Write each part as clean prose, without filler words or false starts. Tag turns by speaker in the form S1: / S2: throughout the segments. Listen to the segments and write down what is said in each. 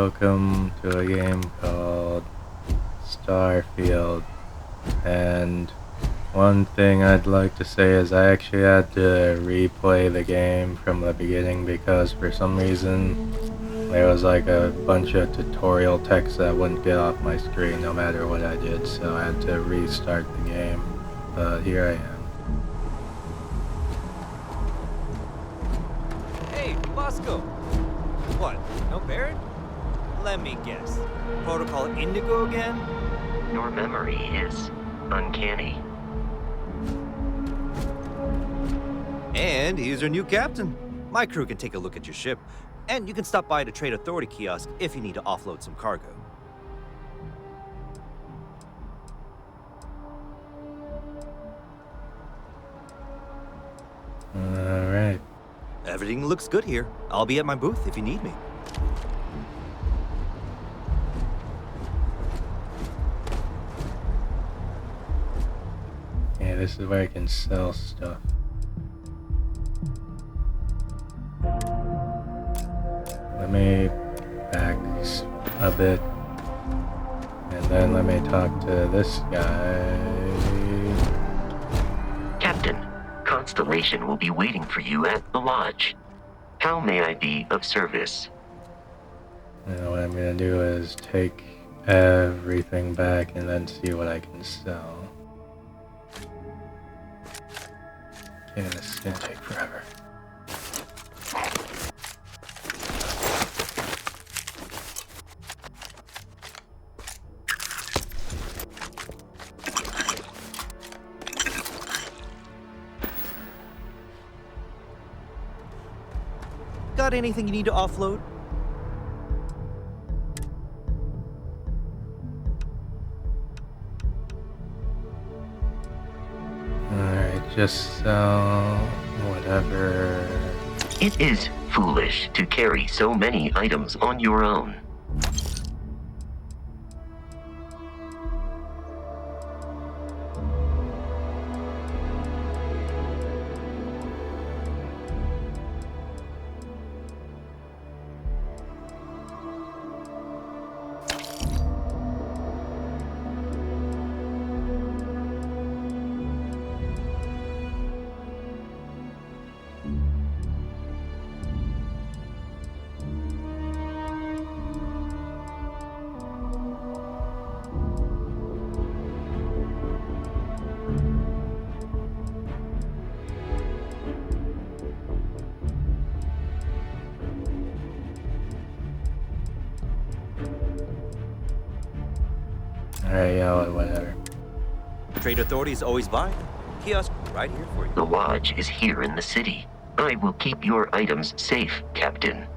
S1: welcome to a game called Starfield. And one thing I'd like to say is I actually had to replay the game from the beginning because for some reason there was like a bunch of tutorial text that wouldn't get off my screen no matter what I did, so I had to restart the game. But here I am.
S2: Hey, Bosco! What, no Barrett? Let me guess. Protocol Indigo again?
S3: Your memory is uncanny.
S2: And here's our new captain. My crew can take a look at your ship, and you can stop by the Trade Authority kiosk if you need to offload some cargo.
S1: Alright.
S2: Everything looks good here. I'll be at my booth if you need me.
S1: Yeah, this is where I can sell stuff. Let me back a bit, and then let me talk to this guy.
S3: Captain, Constellation will be waiting for you at the lodge. How may I be of service?
S1: And what I'm gonna do is take everything back and then see what I can sell. Okay, this is gonna take forever.
S2: Got anything you need to offload?
S1: Alright, just sell whatever.
S3: It is foolish to carry so many items on your own.
S1: Alright, yeah, whatever.
S2: Trade Authority's always by. Kiosk right here for you.
S3: The lodge is here in the city. I will keep your items safe, Captain.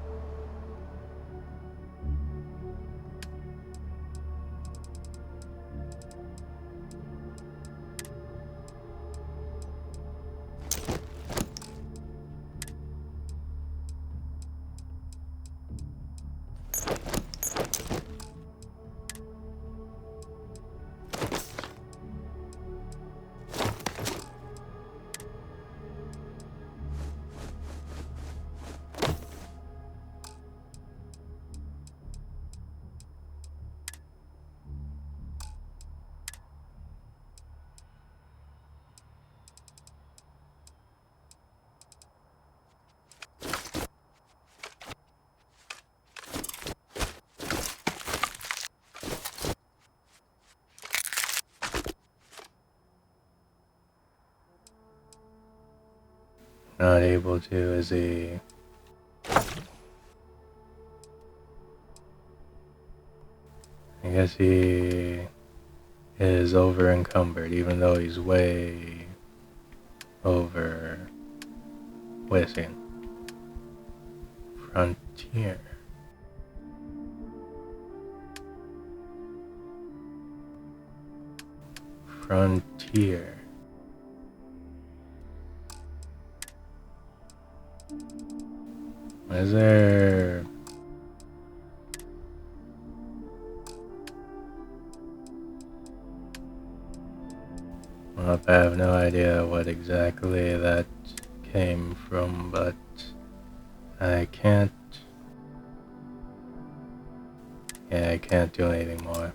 S1: Not able to, is he? I guess he is over encumbered, even though he's way over. Wait a second. Frontier. Frontier. Is there? Well, I have no idea what exactly that came from, but I can't Yeah, I can't do anything more.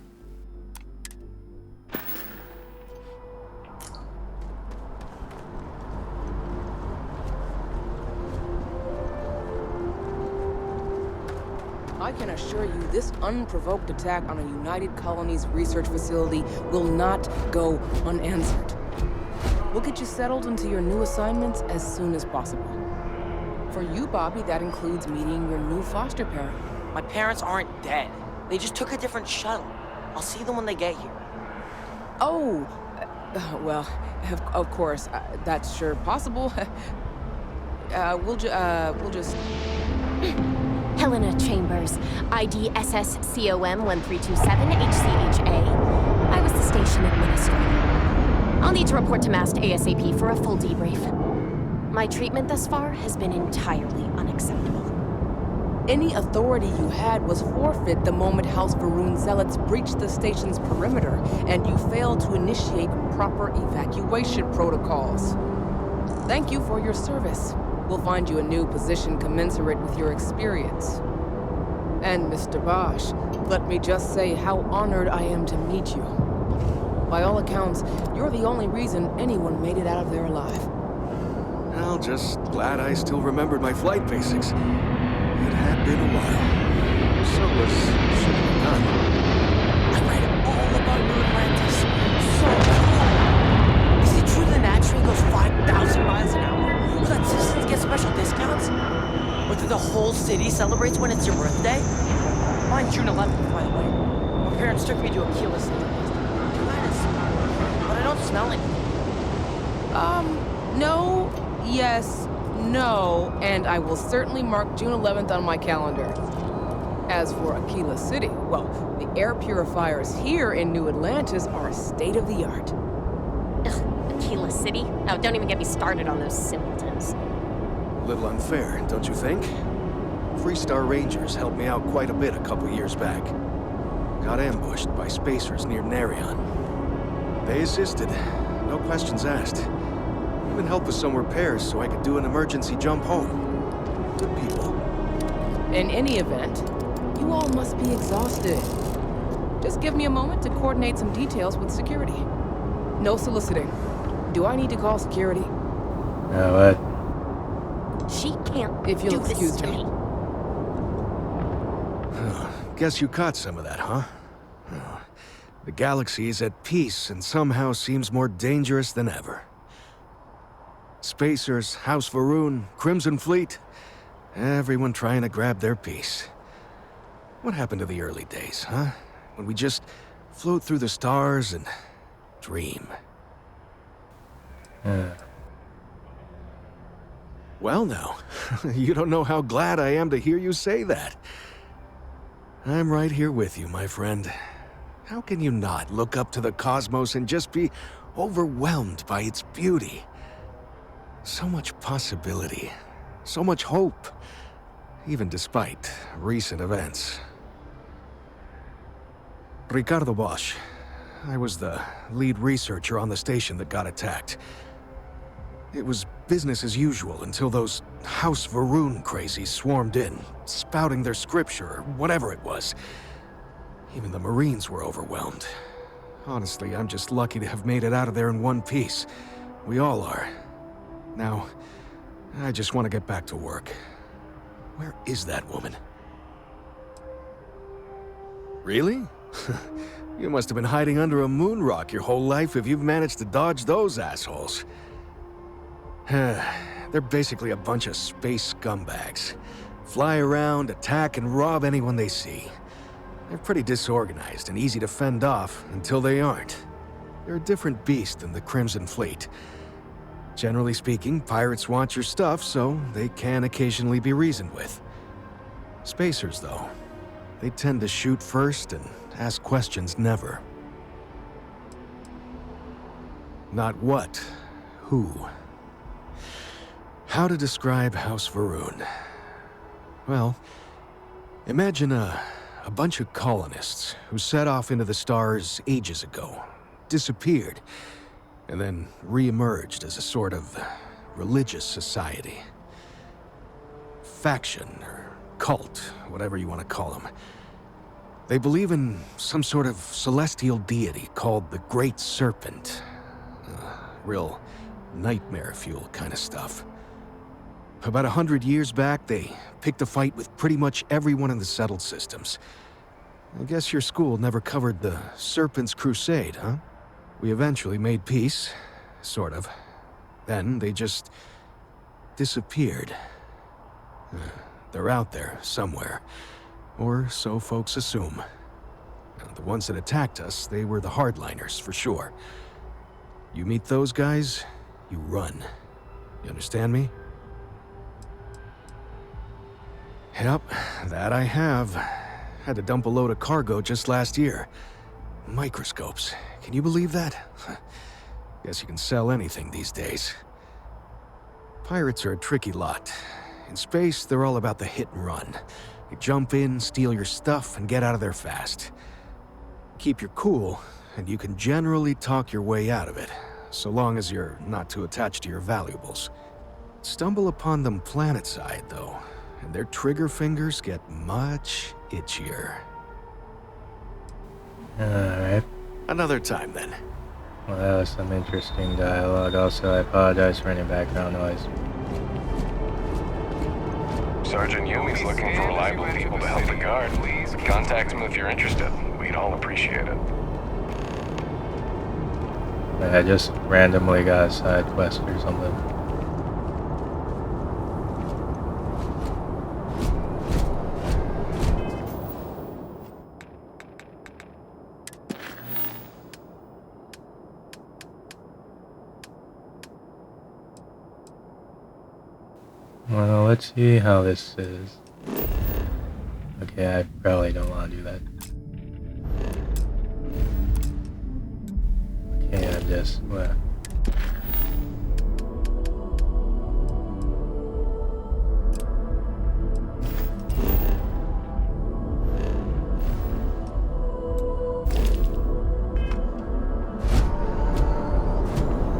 S4: I can assure you this unprovoked attack on a United Colonies research facility will not go unanswered. We'll get you settled into your new assignments as soon as possible. For you, Bobby, that includes meeting your new foster parent.
S5: My parents aren't dead. They just took a different shuttle. I'll see them when they get here.
S4: Oh, well, of course, that's sure possible. We'll just...
S6: Helena Chambers, ID SSCOM 1327 HCHA. I was the station administrator. I'll need to report to MAST ASAP for a full debrief. My treatment thus far has been entirely unacceptable.
S4: Any authority you had was forfeit the moment House Varun zealots breached the station's perimeter, and you failed to initiate proper evacuation protocols. Thank you for your service. We'll find you a new position commensurate with your experience. And Mr. Bosch, let me just say how honored I am to meet you. By all accounts, you're the only reason anyone made it out of there alive.
S7: Well, just glad I still remembered my flight basics. It had been a while. So was should have done.
S5: I read all about New Atlantis. So cool. Is it true the Nat train goes 5,000 miles an hour? Will that citizens get special discounts? Or do the whole city celebrates when it's your birthday? Mine's June 11th, by the way. My parents took me to Aquila City. But I don't smell anything.
S4: No, yes, no, and I will certainly mark June 11th on my calendar. As for Aquila City, well, the air purifiers here in New Atlantis are state-of-the-art.
S6: Ugh, Aquila City? Oh, don't even get me started on those simpletons.
S7: A little unfair, don't you think? Freestar Rangers helped me out quite a bit a couple years back. Got ambushed by spacers near Narion. They assisted, no questions asked. Even helped with some repairs so I could do an emergency jump home. Good people.
S4: In any event, you all must be exhausted. Just give me a moment to coordinate some details with security. No soliciting. Do I need to call security?
S1: What?
S6: She can't
S4: If you'll
S6: do this
S4: excuse
S6: to
S4: me.
S6: me.
S7: Guess you caught some of that, huh? The galaxy is at peace and somehow seems more dangerous than ever. Spacers, House Varun, Crimson Fleet, everyone trying to grab their piece. What happened to the early days, huh? When we just float through the stars and dream. Well now, you don't know how glad I am to hear you say that. I'm right here with you, my friend. How can you not look up to the cosmos and just be overwhelmed by its beauty? So much possibility, so much hope, even despite recent events. Ricardo Bosch. I was the lead researcher on the station that got attacked. It was business as usual until those House Varun crazies swarmed in, spouting their scripture or whatever it was. Even the Marines were overwhelmed. Honestly, I'm just lucky to have made it out of there in one piece. We all are. Now, I just want to get back to work. Where is that woman? Really? You must have been hiding under a moon rock your whole life if you've managed to dodge those assholes. They're basically a bunch of space scumbags. Fly around, attack, and rob anyone they see. They're pretty disorganized and easy to fend off until they aren't. They're a different beast than the Crimson Fleet. Generally speaking, pirates want your stuff, so they can occasionally be reasoned with. Spacers, though, they tend to shoot first and ask questions never. Not what, who. How to describe House Varun? Well, imagine a bunch of colonists who set off into the stars ages ago, disappeared, and then re-emerged as a sort of religious society. Faction, or cult, whatever you want to call them. They believe in some sort of celestial deity called the Great Serpent. Real nightmare fuel kind of stuff. About 100 years back, they picked a fight with pretty much everyone in the settled systems. I guess your school never covered the Serpent's Crusade, huh? We eventually made peace, sort of. Then they just disappeared. They're out there somewhere, or so folks assume. The ones that attacked us, they were the hardliners, for sure. You meet those guys, you run. You understand me? Yep, that I have. Had to dump a load of cargo just last year. Microscopes. Can you believe that? Guess you can sell anything these days. Pirates are a tricky lot. In space, they're all about the hit and run. You jump in, steal your stuff, and get out of there fast. Keep your cool, and you can generally talk your way out of it, so long as you're not too attached to your valuables. Stumble upon them planetside, though, and their trigger fingers get much itchier.
S1: Alright.
S7: Another time, then.
S1: Well, that was some interesting dialogue. Also, I apologize for any background noise.
S8: Sergeant Yumi's looking for reliable people to help the guard. Contact him if you're interested. We'd all appreciate it.
S1: I just randomly got a side quest or something. Well, let's see how this is. Okay, I probably don't want to do that. Okay, I just... well...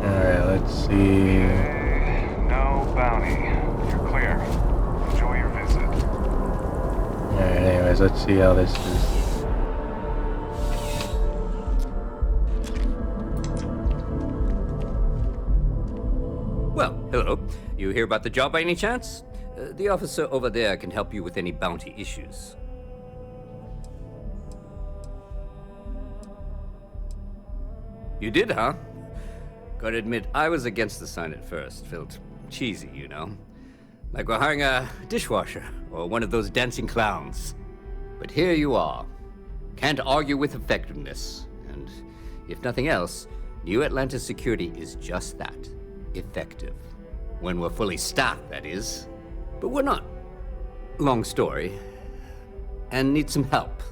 S1: Alright, let's see...
S8: No bounty. You're clear. Enjoy your visit.
S1: Alright, anyways, let's see how this is.
S9: Well, hello. You hear about the job by any chance? The officer over there can help you with any bounty issues. You did, huh? Gotta admit, I was against the sign at first. Felt cheesy, you know? Like we're hiring a dishwasher or one of those dancing clowns. But here you are. Can't argue with effectiveness. And if nothing else, New Atlantis security is just that. Effective. When we're fully staffed, that is. But we're not. Long story. And need some help.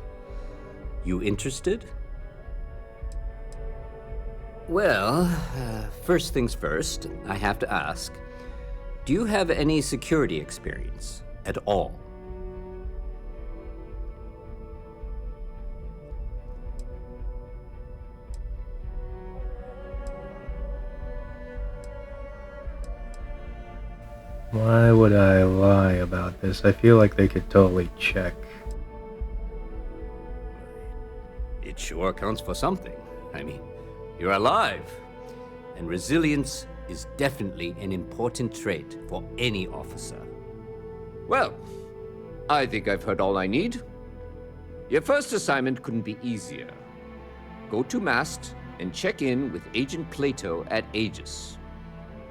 S9: You interested? Well, first things first, I have to ask, do you have any security experience at all?
S1: Why would I lie about this? I feel like they could totally check.
S9: It sure counts for something. I mean, you're alive. And resilience is definitely an important trait for any officer. Well, I think I've heard all I need. Your first assignment couldn't be easier. Go to Mast and check in with Agent Plato at Aegis.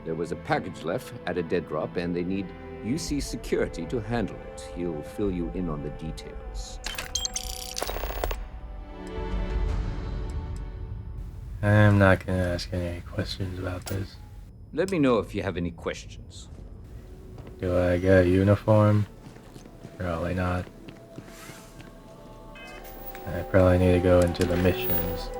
S9: There was a package left at a dead drop, and they need UC security to handle it. He'll fill you in on the details.
S1: I'm not gonna ask any questions about this.
S9: Let me know if you have any questions.
S1: Do I get a uniform? Probably not. I probably need to go into the missions.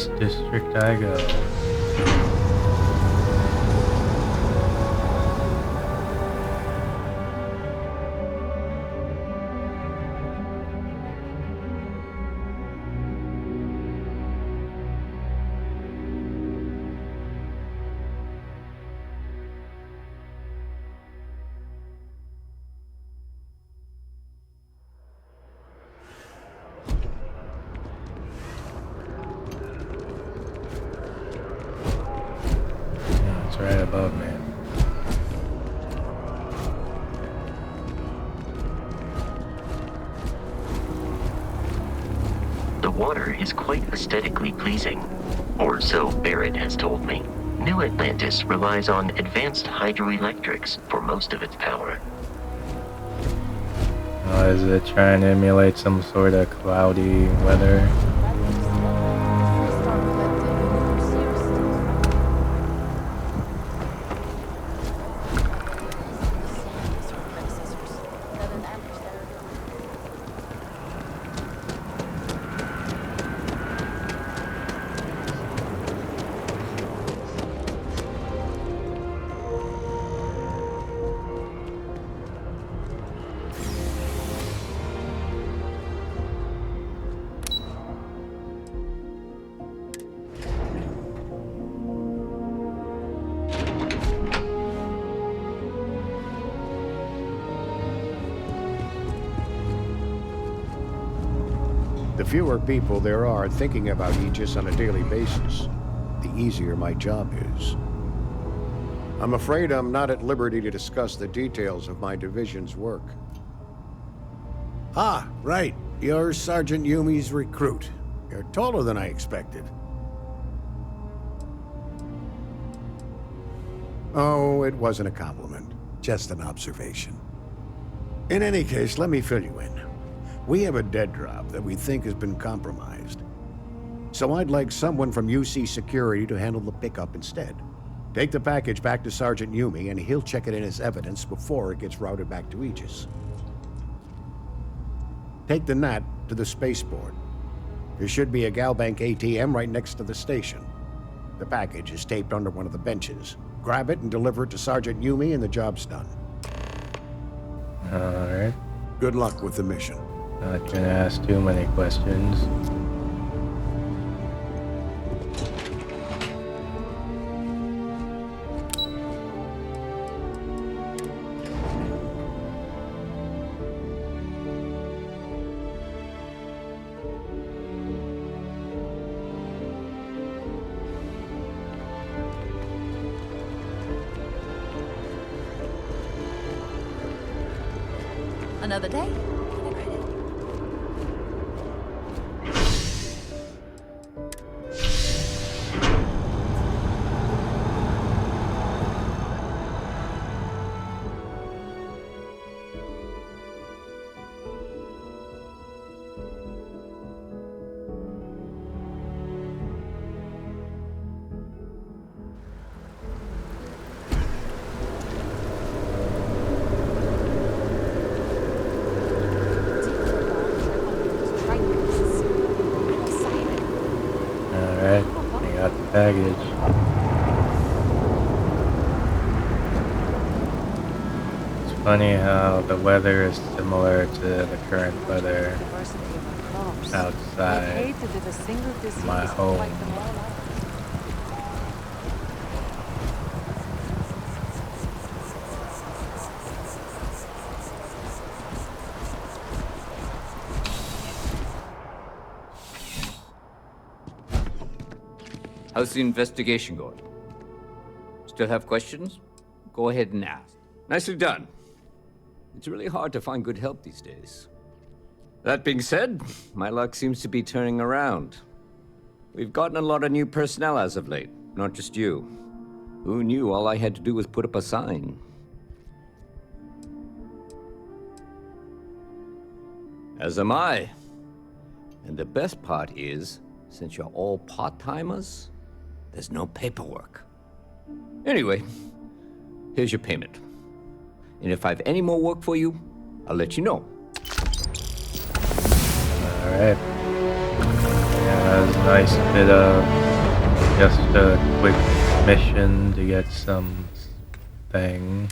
S1: first district I go. Right above me.
S3: The water is quite aesthetically pleasing, or so Barrett has told me. New Atlantis relies on advanced hydroelectrics for most of its power.
S1: Is it trying to emulate some sort of cloudy weather?
S10: The fewer people there are thinking about Aegis on a daily basis, the easier my job is. I'm afraid I'm not at liberty to discuss the details of my division's work. Ah, right. You're Sergeant Yumi's recruit. You're taller than I expected. Oh, it wasn't a compliment. Just an observation. In any case, let me fill you in. We have a dead drop that we think has been compromised. So I'd like someone from UC Security to handle the pickup instead. Take the package back to Sergeant Yumi and he'll check it in as evidence before it gets routed back to Aegis. Take the NAT to the spaceport. There should be a Galbank ATM right next to the station. The package is taped under one of the benches. Grab it and deliver it to Sergeant Yumi and the job's done.
S1: Alright.
S10: Good luck with the mission.
S1: Not gonna ask too many questions.
S11: Another day, another credit.
S1: Alright, I got the package. It's funny how the weather is similar to the current weather outside my home.
S9: How's the investigation going? Still have questions? Go ahead and ask. Nicely done. It's really hard to find good help these days. That being said, my luck seems to be turning around. We've gotten a lot of new personnel as of late, not just you. Who knew all I had to do was put up a sign? As am I. And the best part is, since you're all part-timers, there's no paperwork. Anyway, here's your payment. And if I have any more work for you, I'll let you know.
S1: Alright. Yeah, it was a nice bit of just a quick mission to get some thing.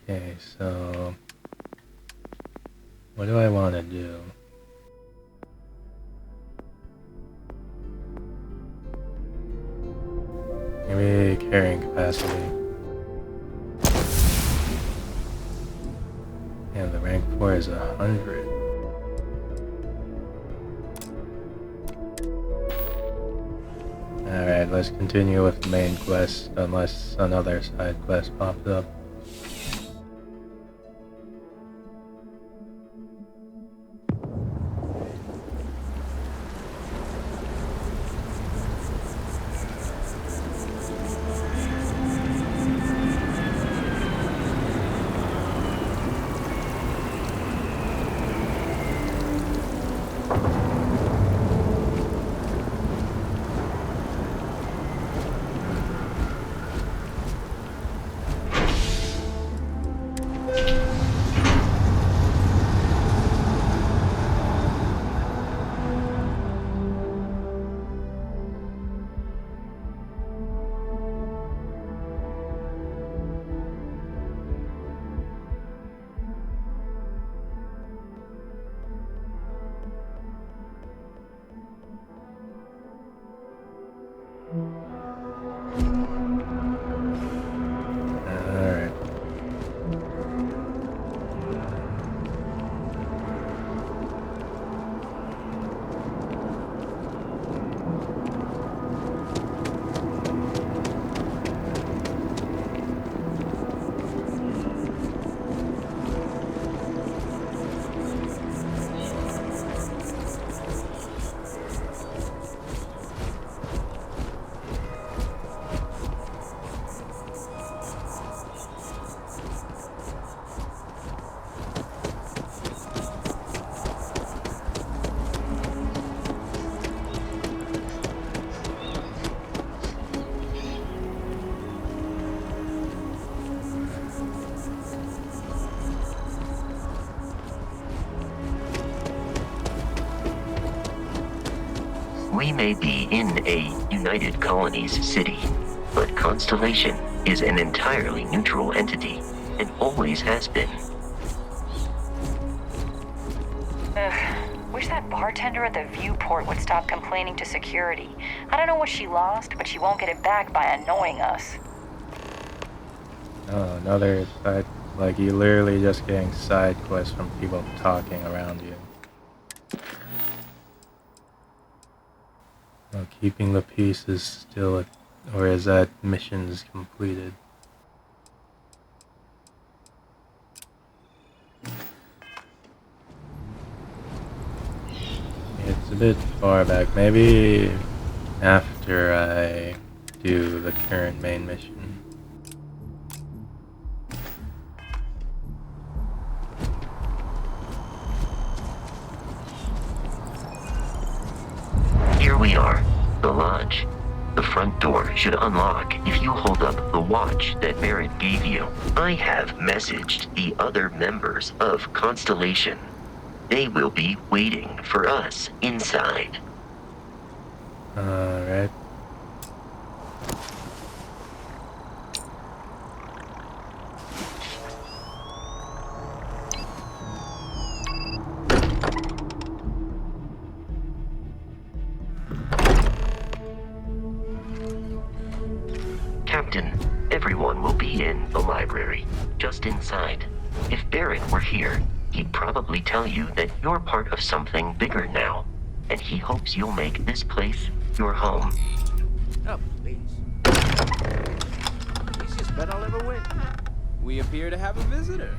S1: Okay, so what do I want to do? Maybe carrying capacity. And the rank 4 is 100. Alright, let's continue with the main quest, unless another side quest pops up. Alright.
S3: We may be in a United Colonies city, but Constellation is an entirely neutral entity, and always has been.
S11: Wish that bartender at the viewport would stop complaining to security. I don't know what she lost, but she won't get it back by annoying us.
S1: Oh, another side, like you literally just getting side quests from people talking around you. Oh, keeping the peace is still, or is that missions completed? It's a bit far back. Maybe after I do the current main mission.
S3: Here we are, the lodge. The front door should unlock if you hold up the watch that Barrett gave you. I have messaged the other members of Constellation. They will be waiting for us inside.
S1: Alright.
S3: Captain, everyone will be in the library, just inside. If Barrett were here, he'd probably tell you that you're part of something bigger now, and he hopes you'll make this place your home.
S12: Oh, please. Easiest bet I'll ever win. We appear to have a visitor.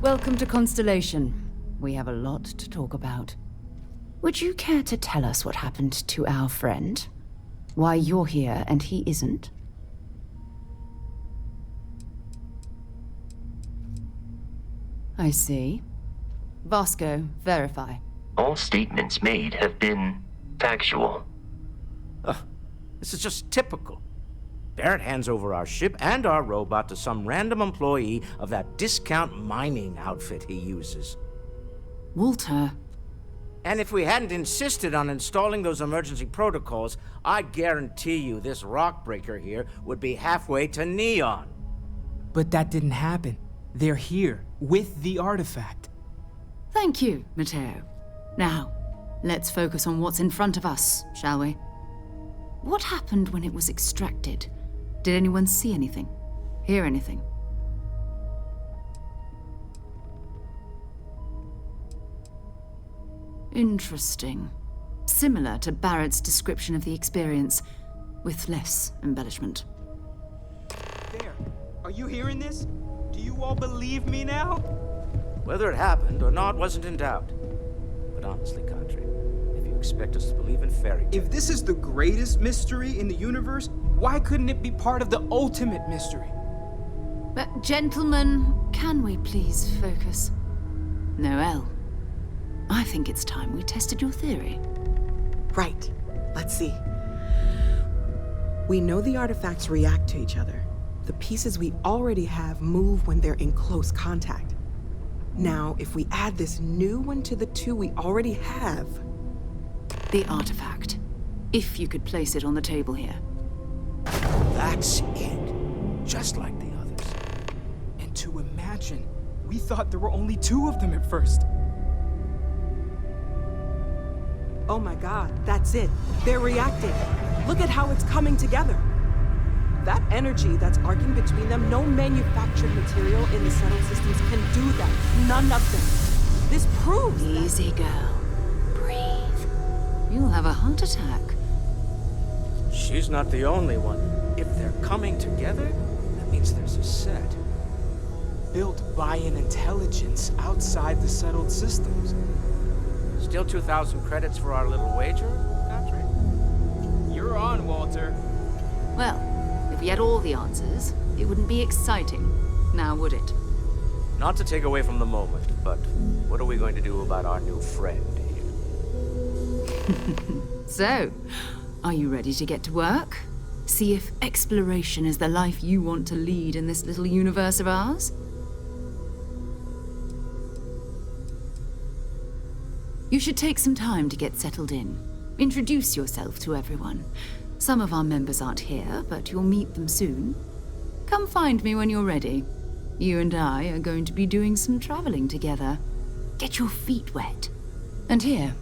S13: Welcome to Constellation. We have a lot to talk about. Would you care to tell us what happened to our friend? Why you're here and he isn't? I see. Vasco, verify.
S3: All statements made have been factual.
S12: This is just typical. Barrett hands over our ship and our robot to some random employee of that discount mining outfit he uses.
S13: Walter,
S12: And if we hadn't insisted on installing those emergency protocols, I guarantee you this rock breaker here would be halfway to Neon.
S14: But that didn't happen. They're here, with the artifact.
S13: Thank you, Matteo. Now, let's focus on what's in front of us, shall we? What happened when it was extracted? Did anyone see anything? Hear anything? Interesting. Similar to Barrett's description of the experience, with less embellishment.
S14: There. Are you hearing this? Do you all believe me now?
S12: Whether it happened or not wasn't in doubt. But honestly, Kadri, if you expect us to believe in fairy tales...
S14: If this is the greatest mystery in the universe, why couldn't it be part of the ultimate mystery?
S13: But gentlemen, can we please focus? Noel, I think it's time we tested your theory.
S15: Right. Let's see. We know the artifacts react to each other. The pieces we already have move when they're in close contact. Now, if we add this new one to the two we already have...
S13: The artifact. If you could place it on the table here.
S12: That's it. Just like the others.
S14: And to imagine, we thought there were only 2 of them at first.
S15: Oh my god, that's it. They're reacting. Look at how it's coming together. That energy that's arcing between them, no manufactured material in the settled systems can do that. None of them. This proves
S13: Easy, girl. Breathe. You'll have a heart attack.
S12: She's not the only one. If they're coming together, that means there's a set.
S14: Built by an intelligence outside the settled systems.
S12: Still 2,000 credits for our little wager, Patrick?
S14: You're on, Walter.
S13: Well, if we had all the answers, it wouldn't be exciting, now would it?
S12: Not to take away from the moment, but what are we going to do about our new friend here?
S13: So, are you ready to get to work? See if exploration is the life you want to lead in this little universe of ours? You should take some time to get settled in. Introduce yourself to everyone. Some of our members aren't here, but you'll meet them soon. Come find me when you're ready. You and I are going to be doing some traveling together. Get your feet wet. And here,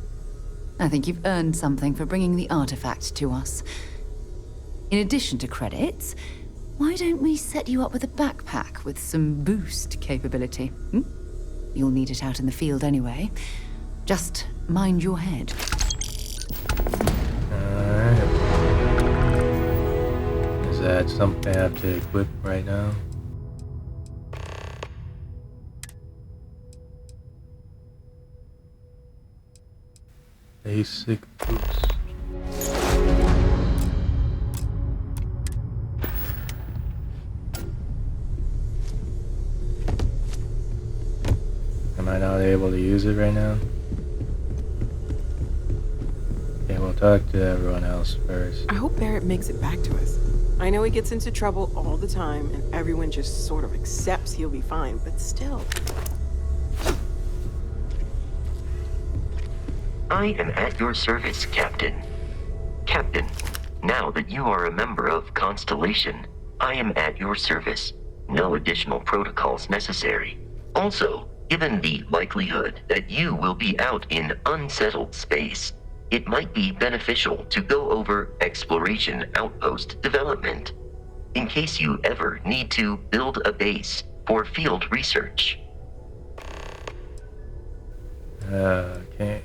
S13: I think you've earned something for bringing the artifact to us. In addition to credits, why don't we set you up with a backpack with some boost capability? You'll need it out in the field anyway. Just mind your head.
S1: Alright. Is that something I have to equip right now? Basic boost. Am I not able to use it right now? Okay, we'll talk to everyone else first.
S15: I hope Barrett makes it back to us. I know he gets into trouble all the time, and everyone just sort of accepts he'll be fine, but still.
S3: I am at your service, Captain. Captain, now that you are a member of Constellation, I am at your service. No additional protocols necessary. Also, given the likelihood that you will be out in unsettled space, it might be beneficial to go over exploration outpost development, in case you ever need to build a base for field research.
S1: Okay.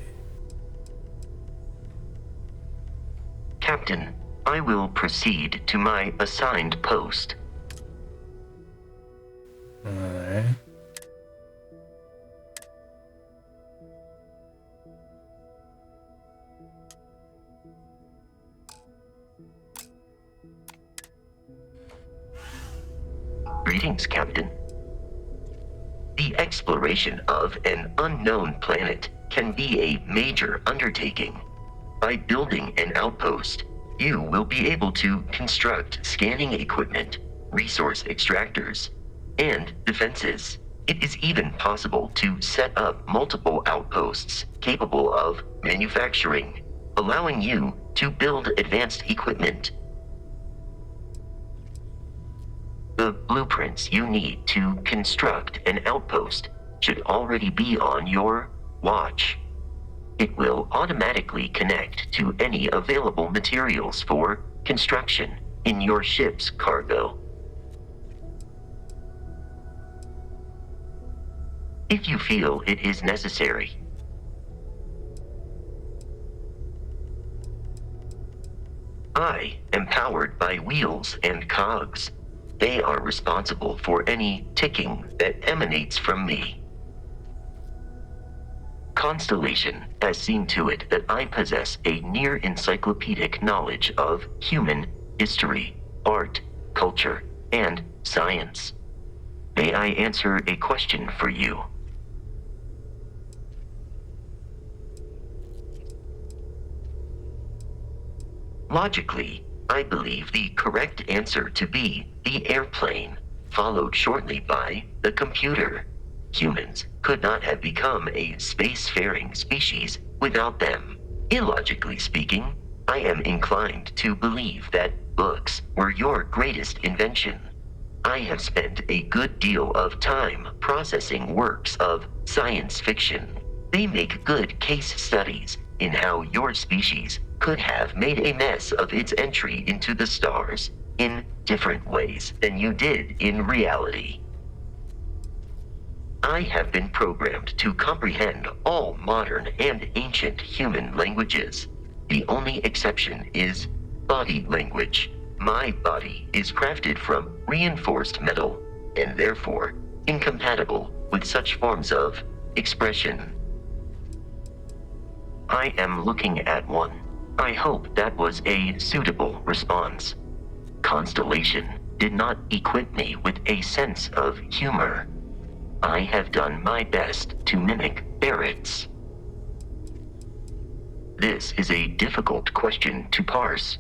S3: Captain, I will proceed to my assigned post.
S1: Alright.
S3: Greetings, Captain. The exploration of an unknown planet can be a major undertaking. By building an outpost, you will be able to construct scanning equipment, resource extractors, and defenses. It is even possible to set up multiple outposts capable of manufacturing, allowing you to build advanced equipment. The blueprints you need to construct an outpost should already be on your watch. It will automatically connect to any available materials for construction in your ship's cargo. If you feel it is necessary, I am powered by wheels and cogs. They are responsible for any ticking that emanates from me. Constellation has seen to it that I possess a near encyclopedic knowledge of human history, art, culture, and science. May I answer a question for you? Logically, I believe the correct answer to be the airplane, followed shortly by the computer. Humans could not have become a spacefaring species without them. Illogically speaking, I am inclined to believe that books were your greatest invention. I have spent a good deal of time processing works of science fiction. They make good case studies in how your species could have made a mess of its entry into the stars in different ways than you did in reality. I have been programmed to comprehend all modern and ancient human languages. The only exception is body language. My body is crafted from reinforced metal and therefore incompatible with such forms of expression. I am looking at one. I hope that was a suitable response. Constellation did not equip me with a sense of humor. I have done my best to mimic Barrett's. This is a difficult question to parse.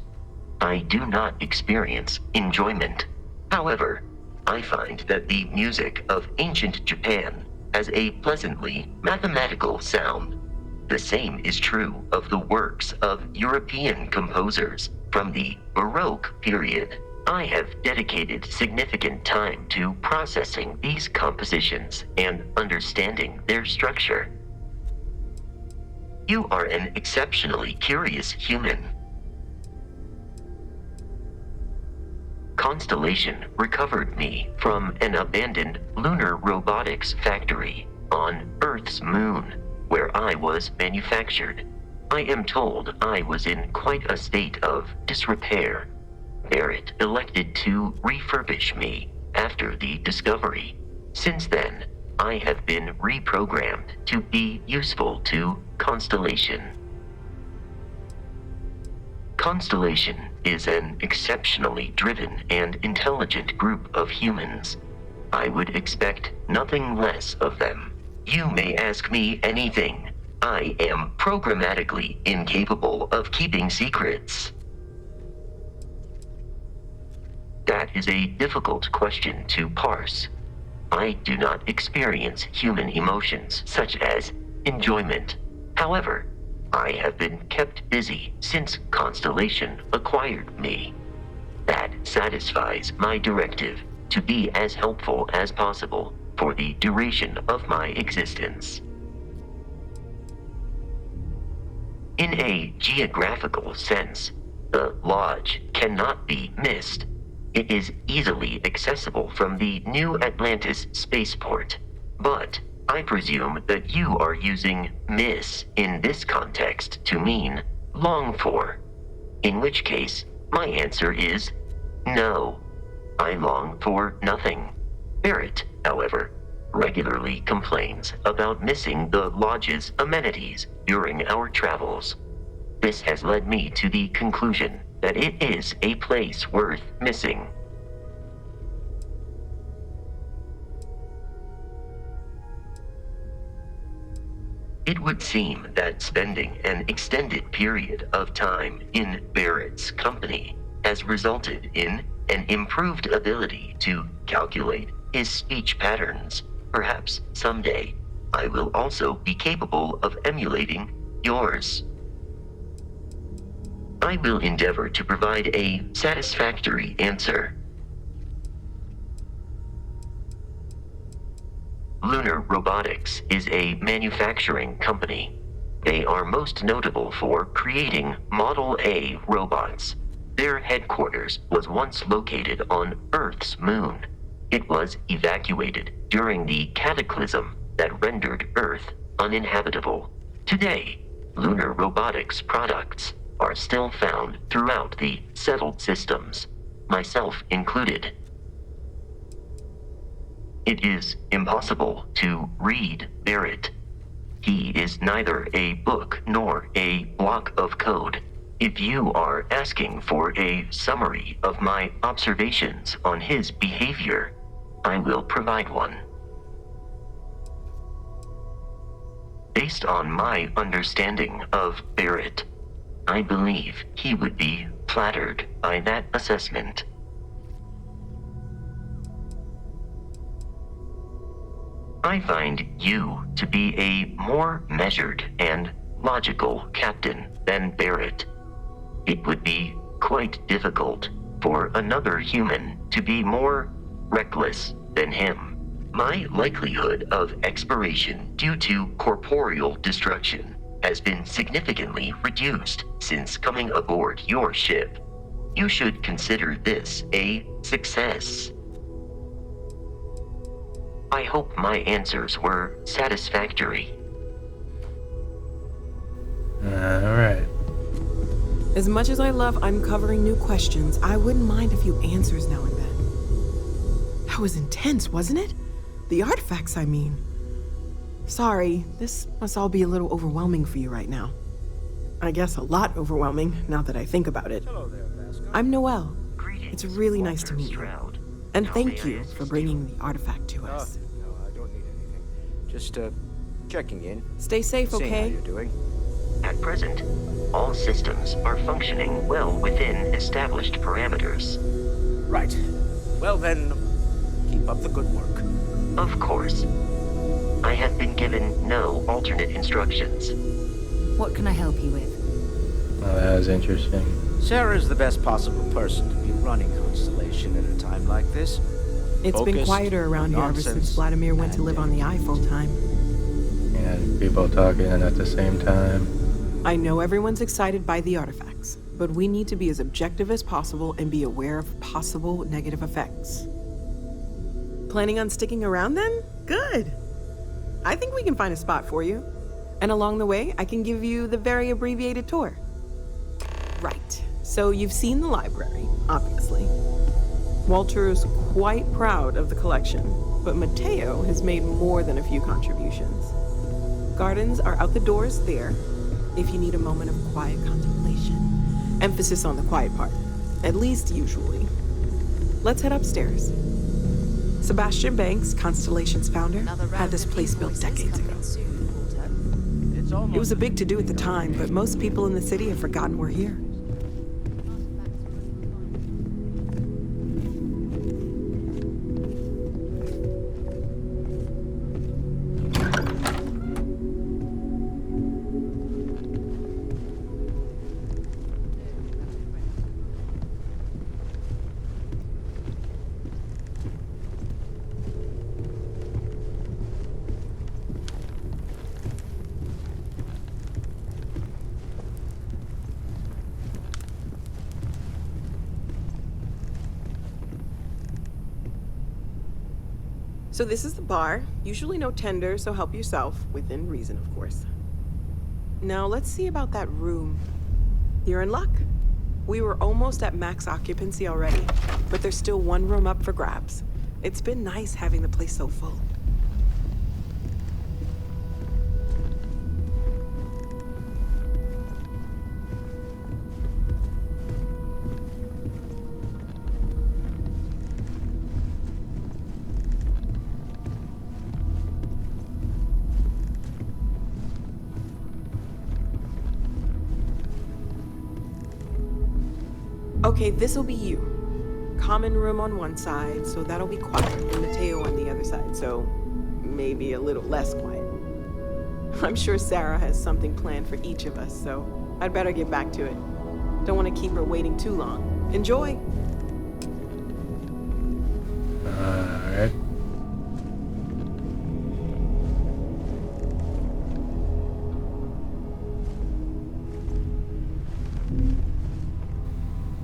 S3: I do not experience enjoyment. However, I find that the music of ancient Japan has a pleasantly mathematical sound. The same is true of the works of European composers from the Baroque period. I have dedicated significant time to processing these compositions and understanding their structure. You are an exceptionally curious human. Constellation recovered me from an abandoned lunar robotics factory on Earth's moon, where I was manufactured. I am told I was in quite a state of disrepair. Barrett elected to refurbish me after the discovery. Since then, I have been reprogrammed to be useful to Constellation. Constellation is an exceptionally driven and intelligent group of humans. I would expect nothing less of them. You may ask me anything. I am programmatically incapable of keeping secrets. That is a difficult question to parse. I do not experience human emotions such as enjoyment. However, I have been kept busy since Constellation acquired me. That satisfies my directive to be as helpful as possible for the duration of my existence. In a geographical sense, the Lodge cannot be missed. It is easily accessible from the New Atlantis spaceport, but I presume that you are using miss in this context to mean long for, in which case my answer is no. I long for nothing. Barrett, however, regularly complains about missing the Lodge's amenities during our travels. This has led me to the conclusion that it is a place worth missing. It would seem that spending an extended period of time in Barrett's company has resulted in an improved ability to calculate his speech patterns. perhaps someday, I will also be capable of emulating yours. I will endeavor to provide a satisfactory answer. Lunar Robotics is a manufacturing company. They are most notable for creating Model A robots. Their headquarters was once located on Earth's moon. It was evacuated during the cataclysm that rendered Earth uninhabitable. Today, Lunar Robotics products are still found throughout the settled systems, myself included. It is impossible to read Barrett. He is neither a book nor a block of code. If you are asking for a summary of my observations on his behavior, I will provide one. Based on my understanding of Barrett, I believe he would be flattered by that assessment. I find you to be a more measured and logical captain than Barrett. It would be quite difficult for another human to be more reckless than him. My likelihood of expiration due to corporeal destruction has been significantly reduced since coming aboard your ship. You should consider this a success. I hope my answers were satisfactory.
S1: Alright.
S15: As much as I love uncovering new questions, I wouldn't mind a few answers now and then. That was intense, wasn't it? The artifacts, I mean. Sorry, this must all be a little overwhelming for you right now. I guess a lot overwhelming, now that I think about it.
S12: Hello there, Vasco.
S15: I'm Noelle.
S3: Greetings,
S15: It's really nice to meet you.
S3: Stroud.
S15: And
S3: How
S15: thank
S3: may I
S15: you for
S3: assist
S15: bringing the artifact to us.
S12: No, I don't need anything. Just, checking in.
S15: Stay safe,
S12: Seeing how
S15: okay?
S12: you're doing.
S3: At present, all systems are functioning well within established parameters.
S12: Right. Well then, keep up the good work.
S3: Of course. I have been given no alternate instructions.
S13: What can I help you with?
S1: Well, that was interesting.
S12: Sarah's the best possible person to be running Constellation at a time like this.
S15: It's been
S12: Focused,
S15: quieter around here ever
S12: nonsense,
S15: since Vladimir went to
S12: and
S15: live on the eye full time.
S1: And people talking at the same time.
S15: I know everyone's excited by the artifacts, but we need to be as objective as possible and be aware of possible negative effects. Planning on sticking around then? Good. I think we can find a spot for you. And along the way, I can give you the very abbreviated tour. Right. So you've seen the library, obviously. Walter is quite proud of the collection, but Mateo has made more than a few contributions. Gardens are out the doors there, if you need a moment of quiet contemplation. Emphasis on the quiet part, at least usually. Let's head upstairs. Sebastian Banks, Constellation's founder, had this place built decades ago. It was a big to-do at the time, but most people in the city have forgotten we're here. So this is the bar. Usually no tender, so help yourself, within reason, of course. Now let's see about that room. You're in luck. We were almost at max occupancy already, but there's still one room up for grabs. It's been nice having the place so full. Okay, this'll be you. Common room on one side, so that'll be quiet, and Mateo on the other side, so maybe a little less quiet. I'm sure Sarah has something planned for each of us, so I'd better get back to it. Don't want to keep her waiting too long. Enjoy!
S1: Alright.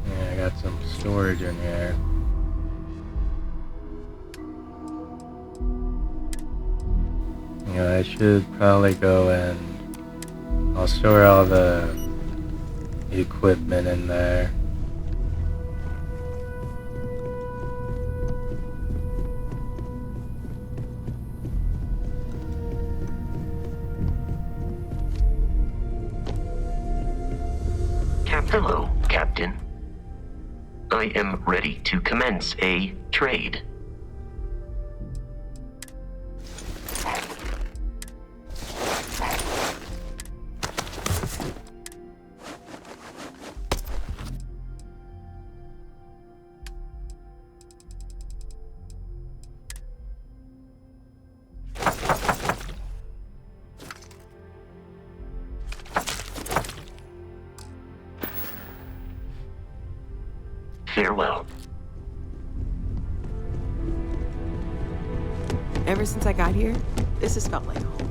S1: Yeah, I got some storage in here. Yeah, I should probably go and I'll store all the equipment in there.
S3: Hello, Captain. I am ready to commence a trade. Farewell.
S15: Ever since I got here, this has felt like home.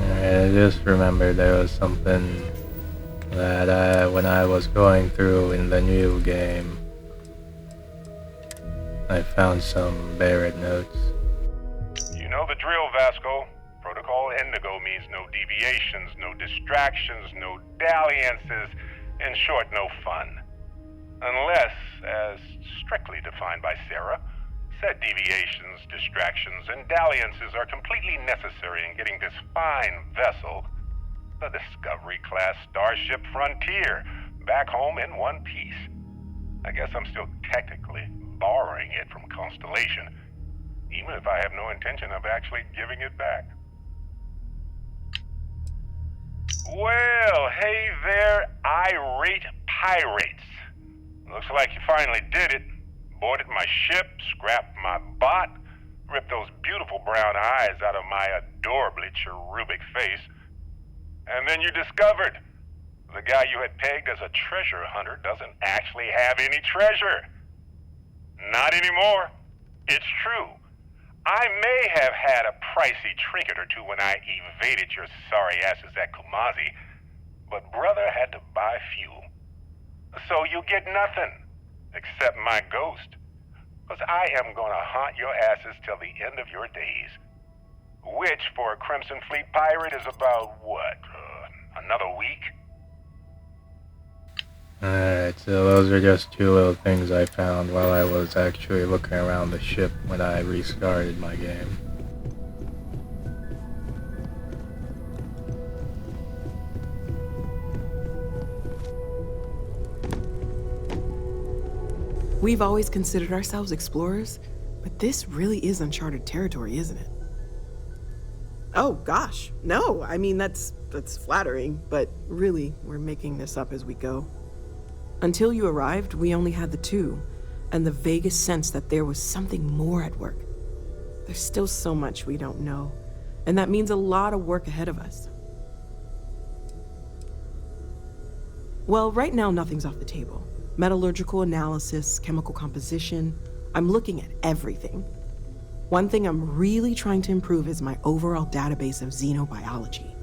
S1: I just remembered there was something that when I was going through in the new game, I found some Barrett notes.
S8: You know the drill, Vasco. Protocol Indigo means no deviations, no distractions, no dalliances, in short, no fun. Unless, as strictly defined by Sarah, said deviations, distractions, and dalliances are completely necessary in getting this fine vessel, the Discovery-class Starship Frontier, back home in one piece. I guess I'm still technically borrowing it from Constellation, even if I have no intention of actually giving it back. Well, hey there, irate pirates. Looks like you finally did it. Boarded my ship, scrapped my bot, ripped those beautiful brown eyes out of my adorably cherubic face. And then you discovered the guy you had pegged as a treasure hunter doesn't actually have any treasure. Not anymore. It's true. I may have had a pricey trinket or two when I evaded your sorry asses at Kumazi, but brother had to buy fuel. So you get nothing, except my ghost. Because I am gonna haunt your asses till the end of your days. Which, for a Crimson Fleet pirate, is about, what, another week?
S1: Alright, so those are just two little things I found while I was actually looking around the ship when I restarted my game.
S15: We've always considered ourselves explorers, but this really is uncharted territory, isn't it? Oh, gosh. No, I mean, that's flattering, but really, we're making this up as we go. Until you arrived, we only had the two, and the vaguest sense that there was something more at work. There's still so much we don't know, and that means a lot of work ahead of us. Well, right now, nothing's off the table. Metallurgical analysis, chemical composition, I'm looking at everything. One thing I'm really trying to improve is my overall database of xenobiology.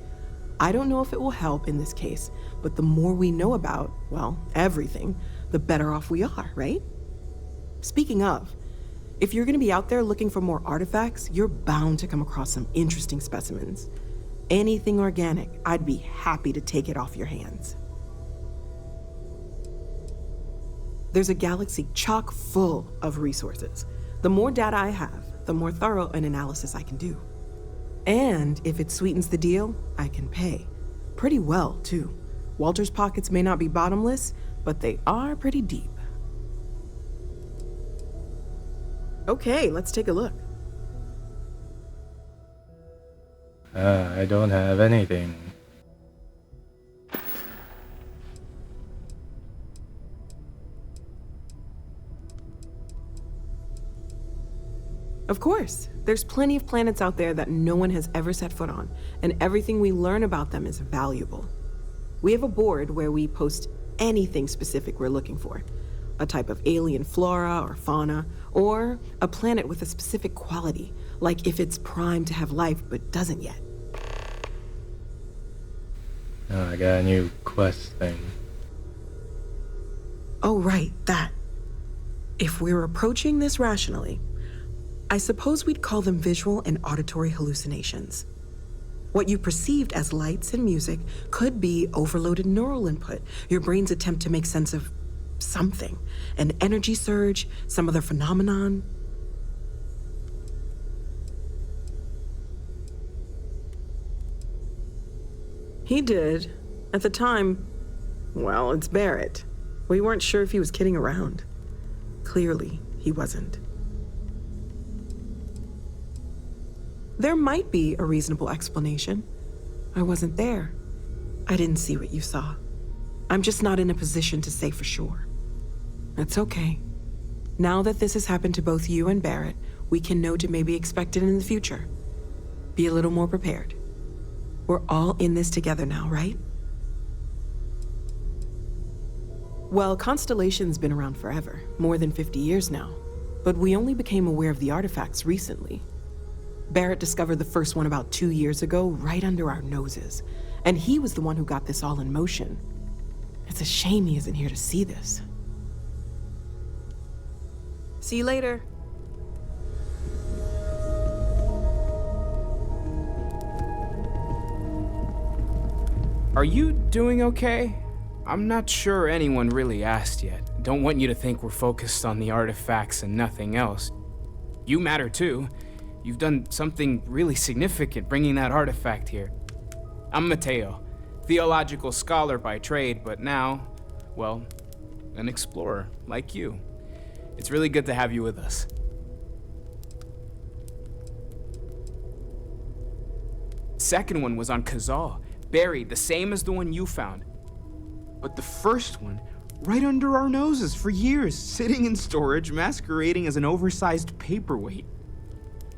S15: I don't know if it will help in this case, but the more we know about, well, everything, the better off we are, right? Speaking of, if you're gonna be out there looking for more artifacts, you're bound to come across some interesting specimens. Anything organic, I'd be happy to take it off your hands. There's a galaxy chock full of resources. The more data I have, the more thorough an analysis I can do. And if it sweetens the deal, I can pay. Pretty well, too. Walter's pockets may not be bottomless, but they are pretty deep. Okay, let's take a look.
S1: I don't have anything.
S15: Of course, there's plenty of planets out there that no one has ever set foot on, and everything we learn about them is valuable. We have a board where we post anything specific we're looking for. A type of alien flora or fauna, or a planet with a specific quality, like if it's primed to have life but doesn't yet.
S1: Oh, I got a new quest thing.
S15: Oh, right, that. If we're approaching this rationally, I suppose we'd call them visual and auditory hallucinations. What you perceived as lights and music could be overloaded neural input, your brain's attempt to make sense of something, an energy surge, some other phenomenon. He did. At the time, well, it's Barrett. We weren't sure if he was kidding around. Clearly, he wasn't. There might be a reasonable explanation. I wasn't there. I didn't see what you saw. I'm just not in a position to say for sure. That's okay. Now that this has happened to both you and Barrett, we can know to maybe expect it in the future. Be a little more prepared. We're all in this together now, right? Well, Constellation's been around forever, more than 50 years now. But we only became aware of the artifacts recently. Barrett discovered the first one about 2 years ago, right under our noses. And he was the one who got this all in motion. It's a shame he isn't here to see this. See you later.
S14: Are you doing okay? I'm not sure anyone really asked yet. Don't want you to think we're focused on the artifacts and nothing else. You matter too. You've done something really significant bringing that artifact here. I'm Mateo, theological scholar by trade, but now, well, an explorer like you. It's really good to have you with us. Second one was on Kazal, buried the same as the one you found. But the first one, right under our noses for years, sitting in storage, masquerading as an oversized paperweight.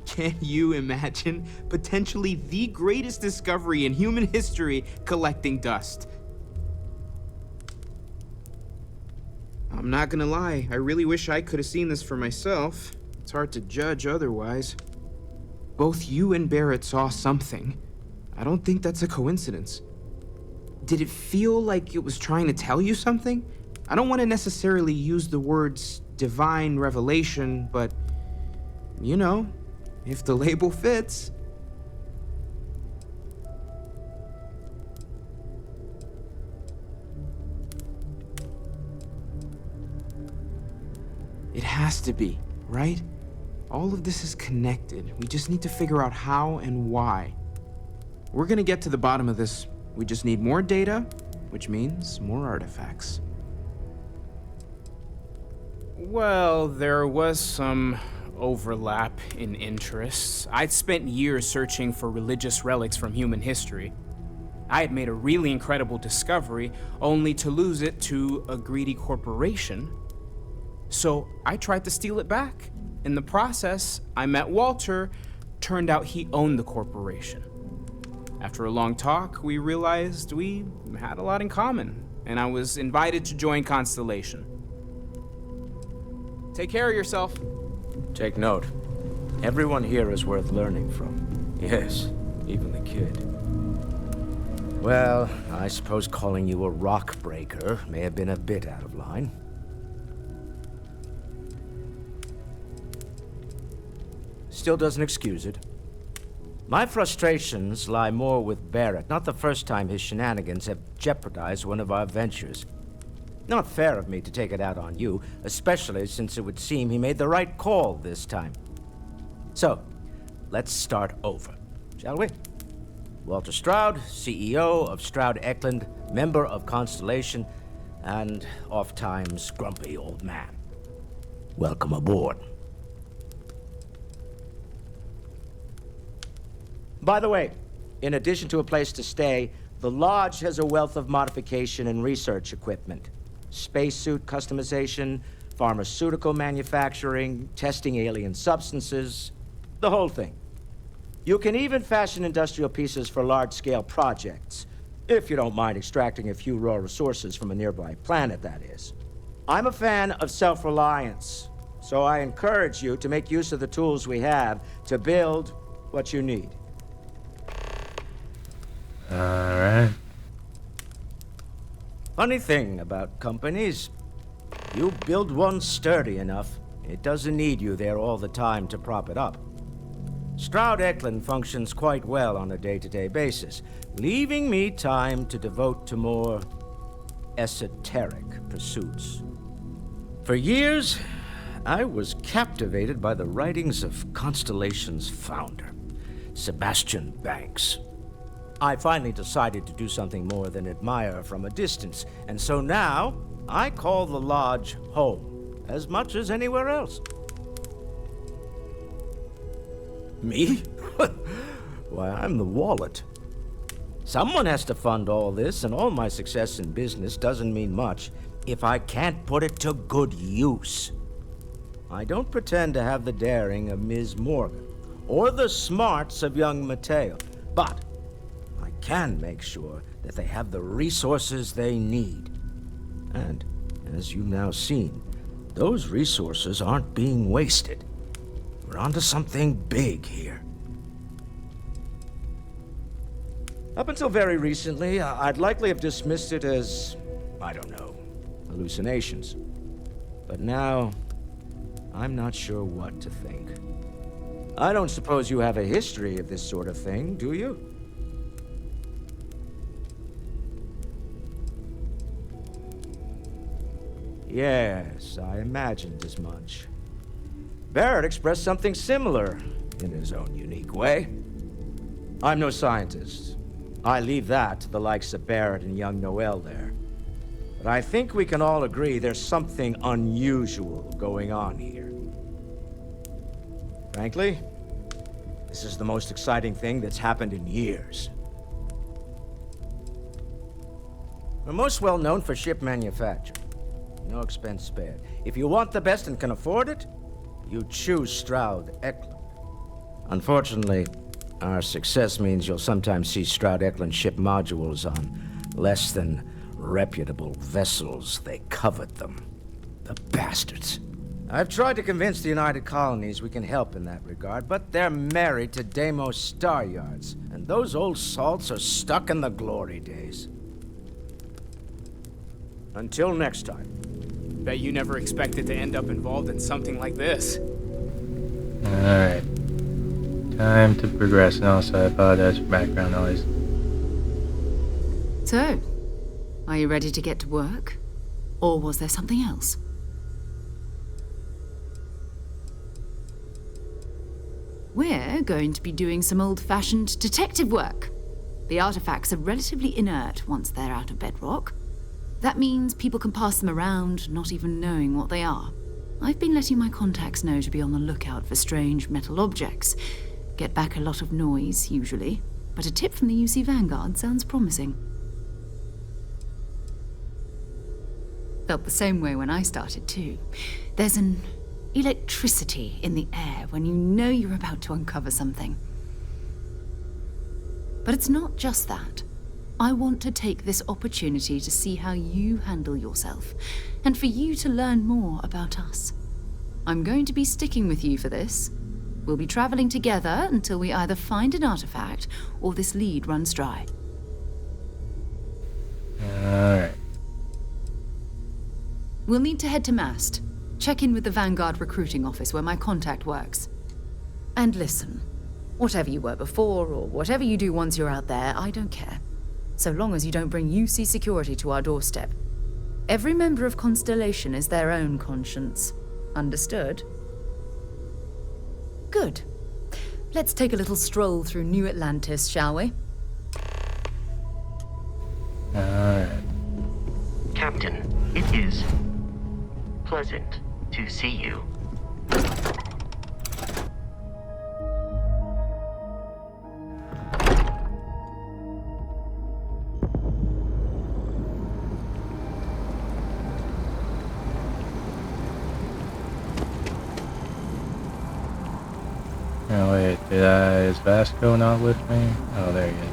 S14: Can you imagine potentially the greatest discovery in human history collecting dust? I'm not gonna lie, I really wish I could have seen this for myself. It's hard to judge otherwise. Both you and Barrett saw something. I don't think that's a coincidence. Did it feel like it was trying to tell you something? I don't want to necessarily use the words divine revelation, but, you know, if the label fits. It has to be, right? All of this is connected. We just need to figure out how and why. We're gonna get to the bottom of this. We just need more data, which means more artifacts. Well, there was some overlap in interests. I'd spent years searching for religious relics from human history. I had made a really incredible discovery, only to lose it to a greedy corporation. So I tried to steal it back. In the process, I met Walter. Turned out he owned the corporation. After a long talk, we realized we had a lot in common, and I was invited to join Constellation. Take care of yourself.
S7: Take note.
S12: Everyone here is worth learning from. Yes, even the kid. Well, I suppose calling you a rock breaker may have been a bit out of line. Still doesn't excuse it. My frustrations lie more with Barrett. Not the first time his shenanigans have jeopardized one of our ventures. Not fair of me to take it out on you, especially since it would seem he made the right call this time. So, let's start over, shall we? Walter Stroud, CEO of Stroud Eklund, member of Constellation, and oft-times grumpy old man. Welcome aboard. By the way, in addition to a place to stay, the Lodge has a wealth of modification and research equipment. Spacesuit customization, pharmaceutical manufacturing, testing alien substances, the whole thing. You can even fashion industrial pieces for large-scale projects, if you don't mind extracting a few raw resources from a nearby planet, that is. I'm a fan of self-reliance, so I encourage you to make use of the tools we have to build what you need.
S1: Alright.
S12: Funny thing about companies, you build one sturdy enough, it doesn't need you there all the time to prop it up. Stroud Eklund functions quite well on a day-to-day basis, leaving me time to devote to more esoteric pursuits. For years, I was captivated by the writings of Constellation's founder, Sebastian Banks. I finally decided to do something more than admire from a distance, and so now I call the Lodge home, as much as anywhere else. Me? Why, I'm the wallet. Someone has to fund all this, and all my success in business doesn't mean much if I can't put it to good use. I don't pretend to have the daring of Ms. Morgan, or the smarts of young Mateo, but I can make sure that they have the resources they need. And, as you've now seen, those resources aren't being wasted. We're onto something big here. Up until very recently, I'd likely have dismissed it as, I don't know, hallucinations. But now, I'm not sure what to think. I don't suppose you have a history of this sort of thing, do you? Yes, I imagined as much. Barrett expressed something similar, in his own unique way. I'm no scientist. I leave that to the likes of Barrett and young Noel there. But I think we can all agree there's something unusual going on here. Frankly, this is the most exciting thing that's happened in years. We're most well known for ship manufacture. No expense spared. If you want the best and can afford it, you choose Stroud Eklund. Unfortunately, our success means you'll sometimes see Stroud Eklund ship modules on less than reputable vessels. They covet them. The bastards. I've tried to convince the United Colonies we can help in that regard, but they're married to Deimos Star Yards, and those old salts are stuck in the glory days. Until next time.
S14: Bet you never expected to end up involved in something like this.
S1: Alright. Time to progress, and also I apologize for background noise.
S13: So, are you ready to get to work? Or was there something else? We're going to be doing some old-fashioned detective work. The artifacts are relatively inert once they're out of bedrock. That means people can pass them around, not even knowing what they are. I've been letting my contacts know to be on the lookout for strange metal objects. Get back a lot of noise, usually, but a tip from the UC Vanguard sounds promising. Felt the same way when I started, too. There's an electricity in the air when you know you're about to uncover something. But it's not just that. I want to take this opportunity to see how you handle yourself, and for you to learn more about us. I'm going to be sticking with you for this. We'll be traveling together until we either find an artifact or this lead runs dry.
S1: Alright.
S13: We'll need to head to Mast. Check in with the Vanguard recruiting office where my contact works. And listen, whatever you were before or whatever you do once you're out there, I don't care. So long as you don't bring UC security to our doorstep. Every member of Constellation is their own conscience. Understood? Good. Let's take a little stroll through New Atlantis, shall we?
S1: Alright.
S3: Captain, it is pleasant to see you.
S1: Oh wait, is Vasco not with me? Oh, there he is.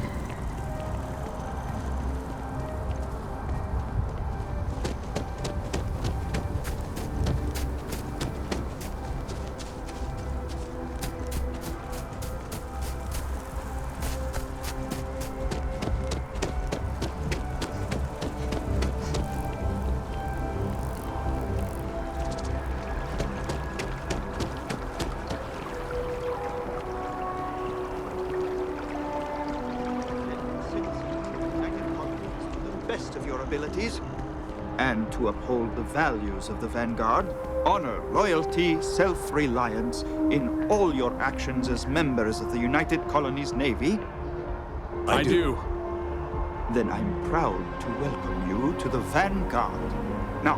S16: Best of your abilities, and to uphold the values of the Vanguard, honor, loyalty, self-reliance in all your actions as members of the United Colonies Navy?
S7: I do.
S16: Then I'm proud to welcome you to the Vanguard. Now,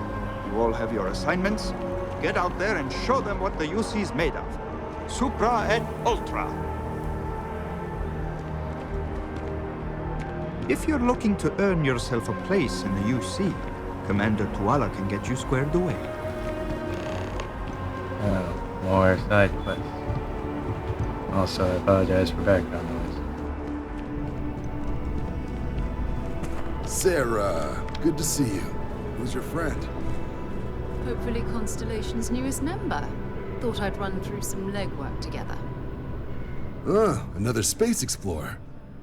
S16: you all have your assignments. Get out there and show them what the UC's made of. Supra et Ultra. If you're looking to earn yourself a place in the UC, Commander Tuala can get you squared away.
S1: Oh, more side quests. Also, I apologize for background noise.
S17: Sarah, good to see you. Who's your friend?
S13: Hopefully Constellation's newest member. Thought I'd run through some legwork together.
S17: Another space explorer.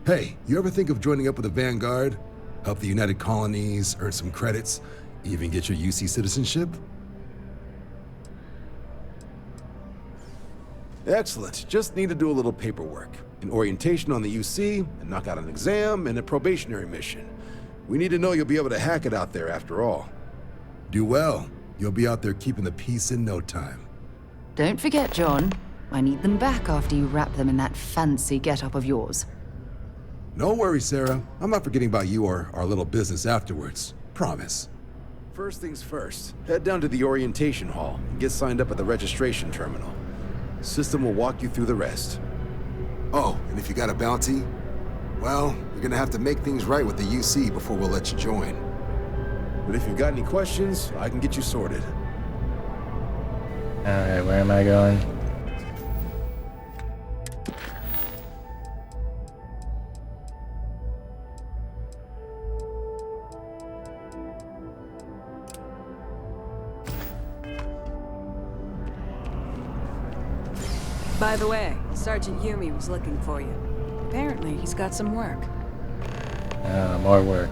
S17: Hey, you ever think of joining up with the Vanguard? Help the United Colonies, earn some credits, even get your UC citizenship? Excellent. Just need to do a little paperwork. An orientation on the UC, and knock out an exam, and a probationary mission. We need to know you'll be able to hack it out there after all. Do well. You'll be out there keeping the peace in no time.
S13: Don't forget, John. I need them back after you wrap them in that fancy get-up of yours.
S17: No worries, Sarah. I'm not forgetting about you or our little business afterwards. Promise. First things first, head down to the orientation hall and get signed up at the registration terminal. System will walk you through the rest. Oh, and if you got a bounty, well, you're gonna have to make things right with the UC before we'll let you join. But if you've got any questions, I can get you sorted.
S1: Alright, where am I going?
S18: By the way, Sergeant Yumi was looking for you. Apparently, he's got some work.
S1: More work.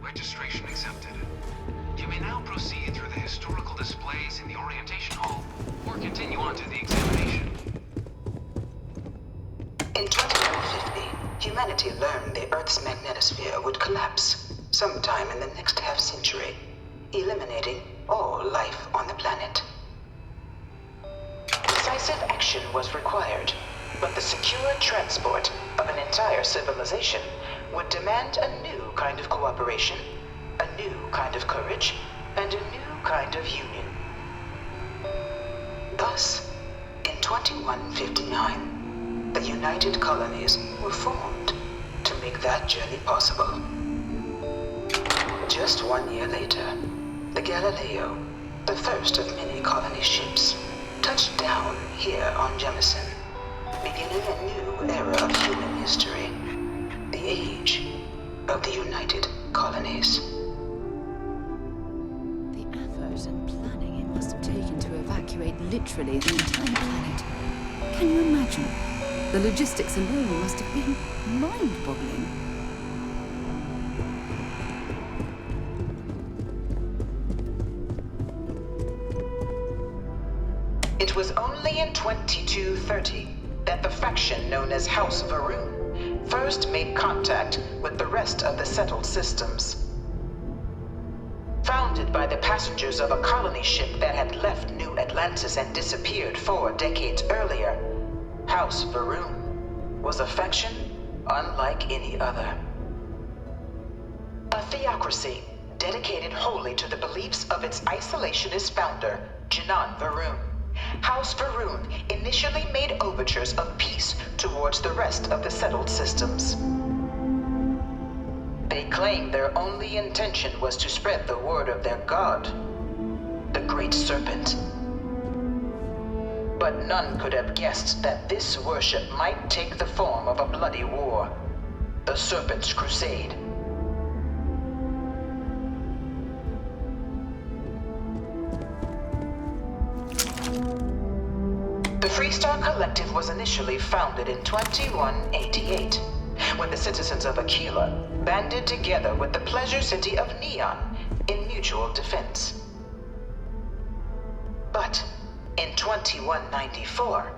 S19: Registration accepted. You may now proceed through the historical displays in the orientation hall, or continue on to the examination.
S20: In 2150, humanity learned the Earth's magnetosphere would collapse sometime in the next half-century, eliminating all life on the planet. Decisive action was required, but the secure transport of an entire civilization would demand a new kind of cooperation, a new kind of courage, and a new kind of union. Thus, in 2159, the United Colonies were formed. make that journey possible. Just 1 year later, the Galileo, the first of many colony ships, touched down here on Jemison, beginning a new era of human history, the age of the United Colonies.
S13: The effort and planning it must have taken to evacuate literally the entire planet. Can you imagine? The logistics alone must have been mind-boggling.
S20: It was only in 2230 that the faction known as House Varun first made contact with the rest of the settled systems. Founded by the passengers of a colony ship that had left New Atlantis and disappeared 4 decades earlier, House Varun was a faction unlike any other. A theocracy dedicated wholly to the beliefs of its isolationist founder, Janan Varun. House Varun initially made overtures of peace towards the rest of the settled systems. They claimed their only intention was to spread the word of their god, the Great Serpent. But none could have guessed that this worship might take the form of a bloody war, the Serpent's Crusade. The Freestar Collective was initially founded in 2188, when the citizens of Aquila banded together with the pleasure city of Neon in mutual defense. But in 2194,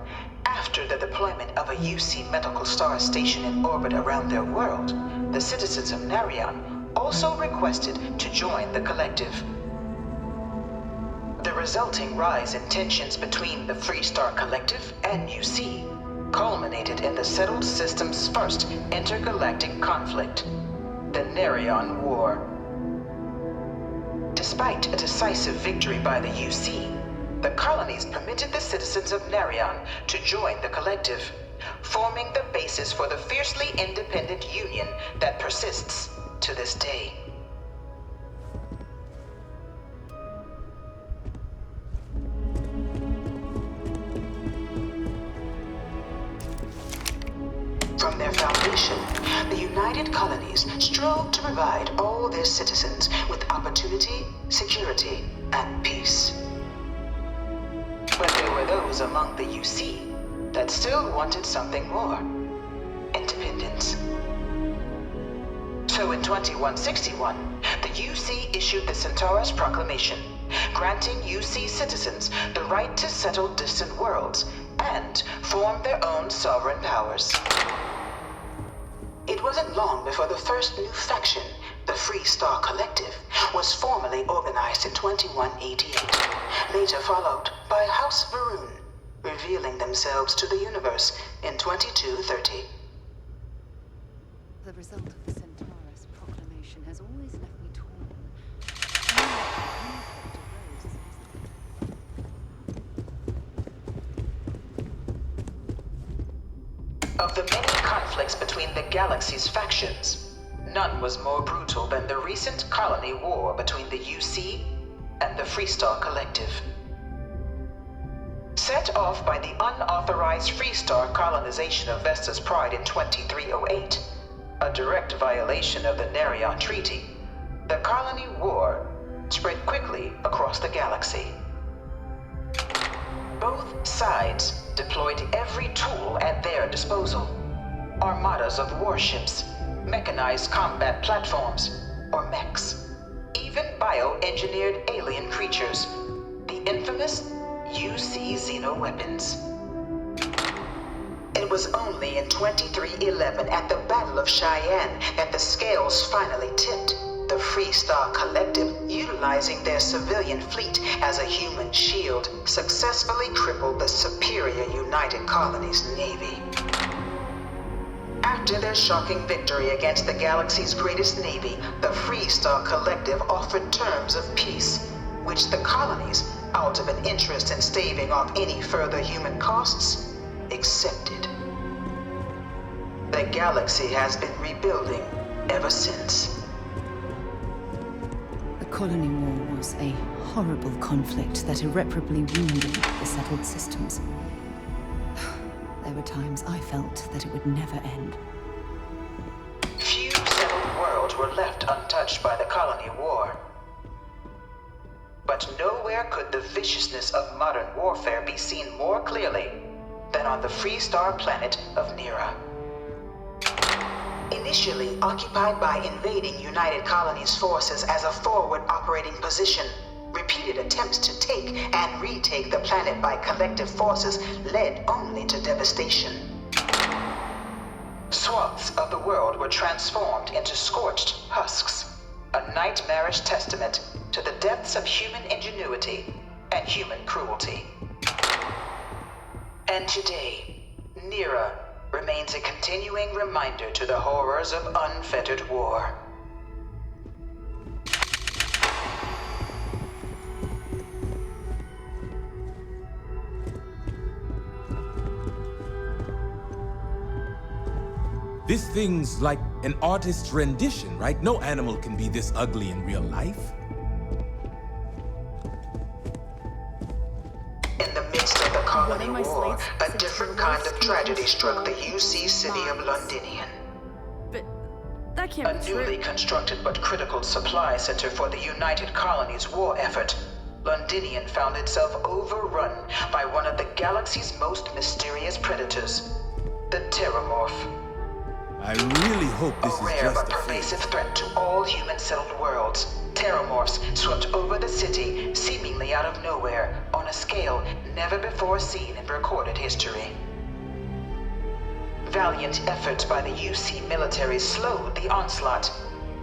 S20: after the deployment of a UC medical star station in orbit around their world, the citizens of Narion also requested to join the collective. The resulting rise in tensions between the Freestar Collective and UC culminated in the settled system's first intergalactic conflict, the Narion War. Despite a decisive victory by the UC, the colonies permitted the citizens of Narion to join the collective, forming the basis for the fiercely independent union that persists to this day. From their foundation, the United Colonies strove to provide all their citizens with opportunity, security, and peace. But there were those among the UC that still wanted something more: independence. So in 2161, the UC issued the Centaurus Proclamation, granting UC citizens the right to settle distant worlds and form their own sovereign powers. It wasn't long before the first new faction, the Freestar Collective, was formally organized in 2188, later followed by House Varun, revealing themselves to the universe in 2230.
S13: The result of the Centaurus proclamation has always left me torn.
S20: Of the many conflicts between the galaxy's factions, none was more brutal than the recent colony war between the UC and the Freestar Collective. Set off by the unauthorized Freestar colonization of Vesta's Pride in 2308, a direct violation of the Narion Treaty, the colony war spread quickly across the galaxy. Both sides deployed every tool at their disposal: armadas of warships, mechanized combat platforms, or mechs, even bioengineered alien creatures, the infamous UC xenoweapons. It was only in 2311, at the Battle of Cheyenne, that the scales finally tipped. The Freestar Collective, utilizing their civilian fleet as a human shield, successfully crippled the superior United Colonies Navy. After their shocking victory against the galaxy's greatest navy, the Freestar Collective offered terms of peace, which the colonies, out of an interest in staving off any further human costs, accepted. The galaxy has been rebuilding ever since.
S13: The colony war was a horrible conflict that irreparably wounded the settled systems. There were times I felt that it would never end.
S20: Few settled worlds were left untouched by the colony war. But nowhere could the viciousness of modern warfare be seen more clearly than on the Freestar planet of Nira. Initially occupied by invading United Colonies forces as a forward operating position, repeated attempts to take and retake the planet by collective forces led only to devastation. Swaths of the world were transformed into scorched husks, a nightmarish testament to the depths of human ingenuity and human cruelty. And today, Nira remains a continuing reminder to the horrors of unfettered war.
S21: This thing's like an artist's rendition, right? No animal can be this ugly in real life.
S20: In the midst of the colony war, a different kind of tragedy struck the UC city of Londinian.
S18: But that can't be true.
S20: A newly constructed but critical supply center for the United Colonies' war effort, Londinian found itself overrun by one of the galaxy's most mysterious predators, the Terramorph.
S21: I really hope this is
S20: rare
S21: just
S20: but
S21: a
S20: pervasive threat to all human-settled worlds. Terramorphs swept over the city, seemingly out of nowhere, on a scale never before seen in recorded history. Valiant efforts by the UC military slowed the onslaught,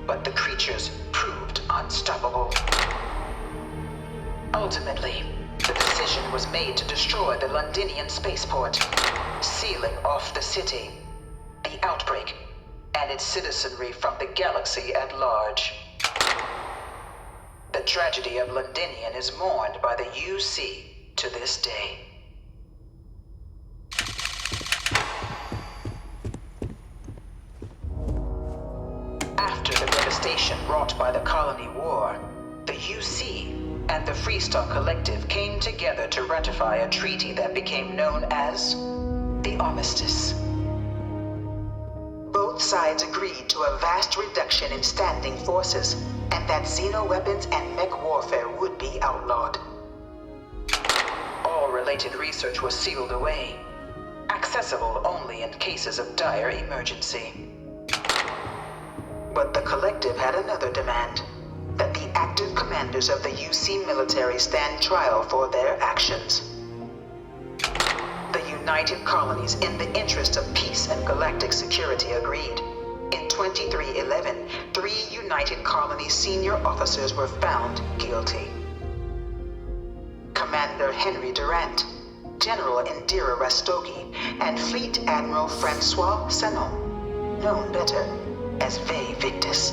S20: but the creatures proved unstoppable. Ultimately, the decision was made to destroy the Londinian spaceport, sealing off the city, the outbreak, and its citizenry from the galaxy at large. The tragedy of Londinian is mourned by the UC to this day. After the devastation wrought by the colony war, the UC and the Freestar Collective came together to ratify a treaty that became known as the Armistice. Both sides agreed to a vast reduction in standing forces, and that xeno-weapons and mech warfare would be outlawed. All related research was sealed away, accessible only in cases of dire emergency. But the Collective had another demand, that the active commanders of the UC military stand trial for their actions. The United Colonies, in the interest of peace and galactic security, agreed. In 2311, 3 United Colonies senior officers were found guilty. Commander Henry Durant, General Indira Rastogi, and Fleet Admiral Francois Sanon, known better as Ve Victus.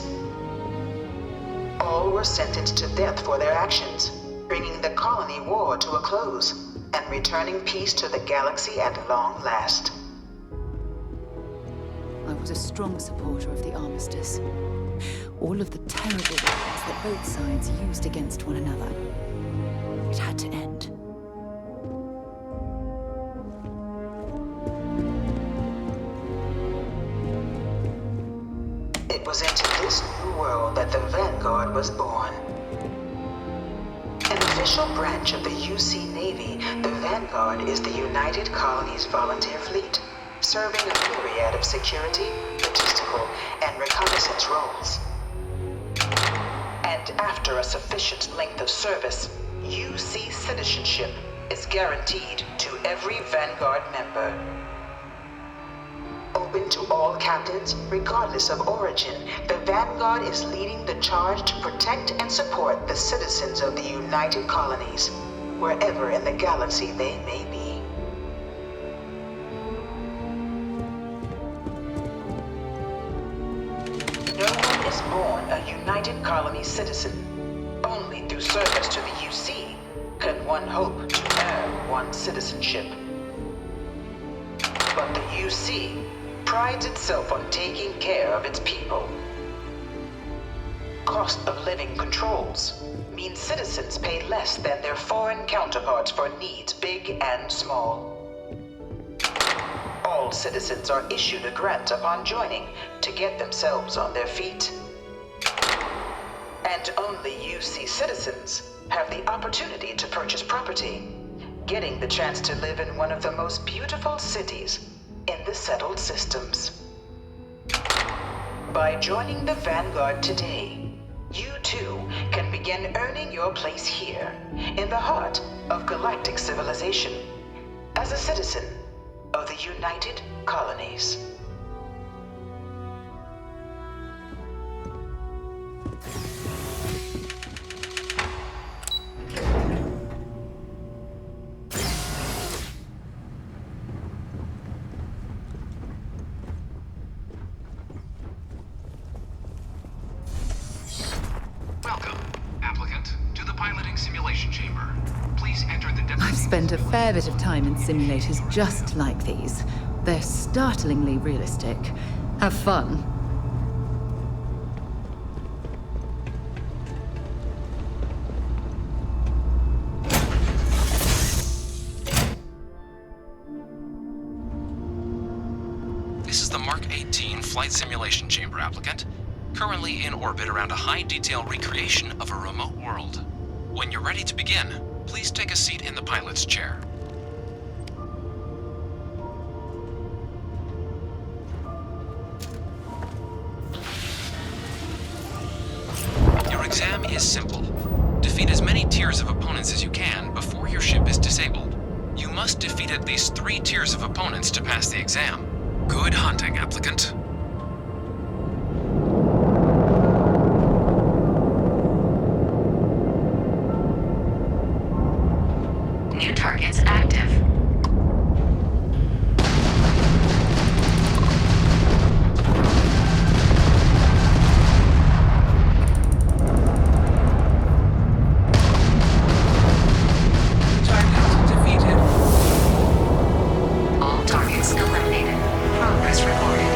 S20: All were sentenced to death for their actions, bringing the colony war to a close and returning peace to the galaxy at long last.
S13: I was a strong supporter of the Armistice. All of the terrible weapons that both sides used against one another. It had to end.
S20: It was into this new world that the Vanguard was born. An official branch of the UC Navy, the Vanguard is the United Colonies Volunteer Fleet, serving a myriad of security, logistical, and reconnaissance roles. And after a sufficient length of service, UC citizenship is guaranteed to every Vanguard member. Open to all captains, regardless of origin, the Vanguard is leading the charge to protect and support the citizens of the United Colonies, wherever in the galaxy they may be. No one is born a United Colonies citizen. Only through service to the UC can one hope to earn one's citizenship. But the UC prides itself on taking care of its people. Cost of living controls means citizens pay less than their foreign counterparts for needs big and small. All citizens are issued a grant upon joining to get themselves on their feet. And only UC citizens have the opportunity to purchase property, getting the chance to live in one of the most beautiful cities in the settled systems. By joining the Vanguard today, you too can begin earning your place here, in the heart of galactic civilization, as a citizen of the United Colonies.
S19: Welcome, applicant, to the piloting simulation chamber. Please enter the depth.
S2: I've spent a fair bit of time in simulators just like these. They're startlingly realistic. Have fun.
S21: This is the Mark 18 flight simulation chamber, applicant. Currently in orbit around a high-detail recreation of a remote world. When you're ready to begin, please take a seat in the pilot's chair. Your exam is simple. Defeat as many tiers of opponents as you can before your ship is disabled. You must defeat at least 3 tiers of opponents to pass the exam. Good hunting, applicant.
S11: New targets active.
S19: Target defeated.
S11: All targets eliminated. Progress reported.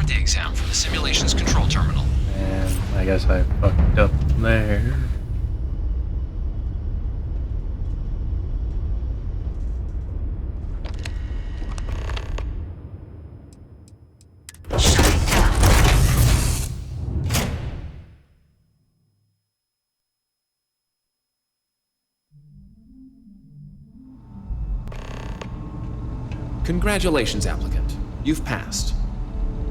S21: start the exam from the simulation's control terminal.
S1: And I guess I fucked up there.
S5: Congratulations, applicant. You've passed.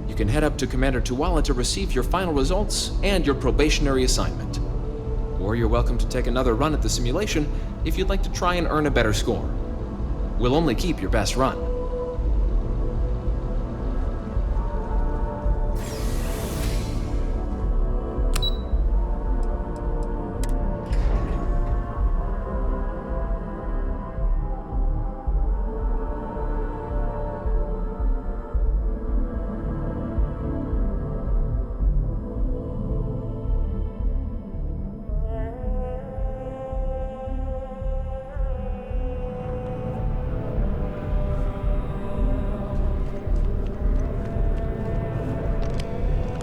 S5: You can head up to Commander Tuwala to receive your final results and your probationary assignment. Or you're welcome to take another run at the simulation if you'd like to try and earn a better score. We'll only keep your best run.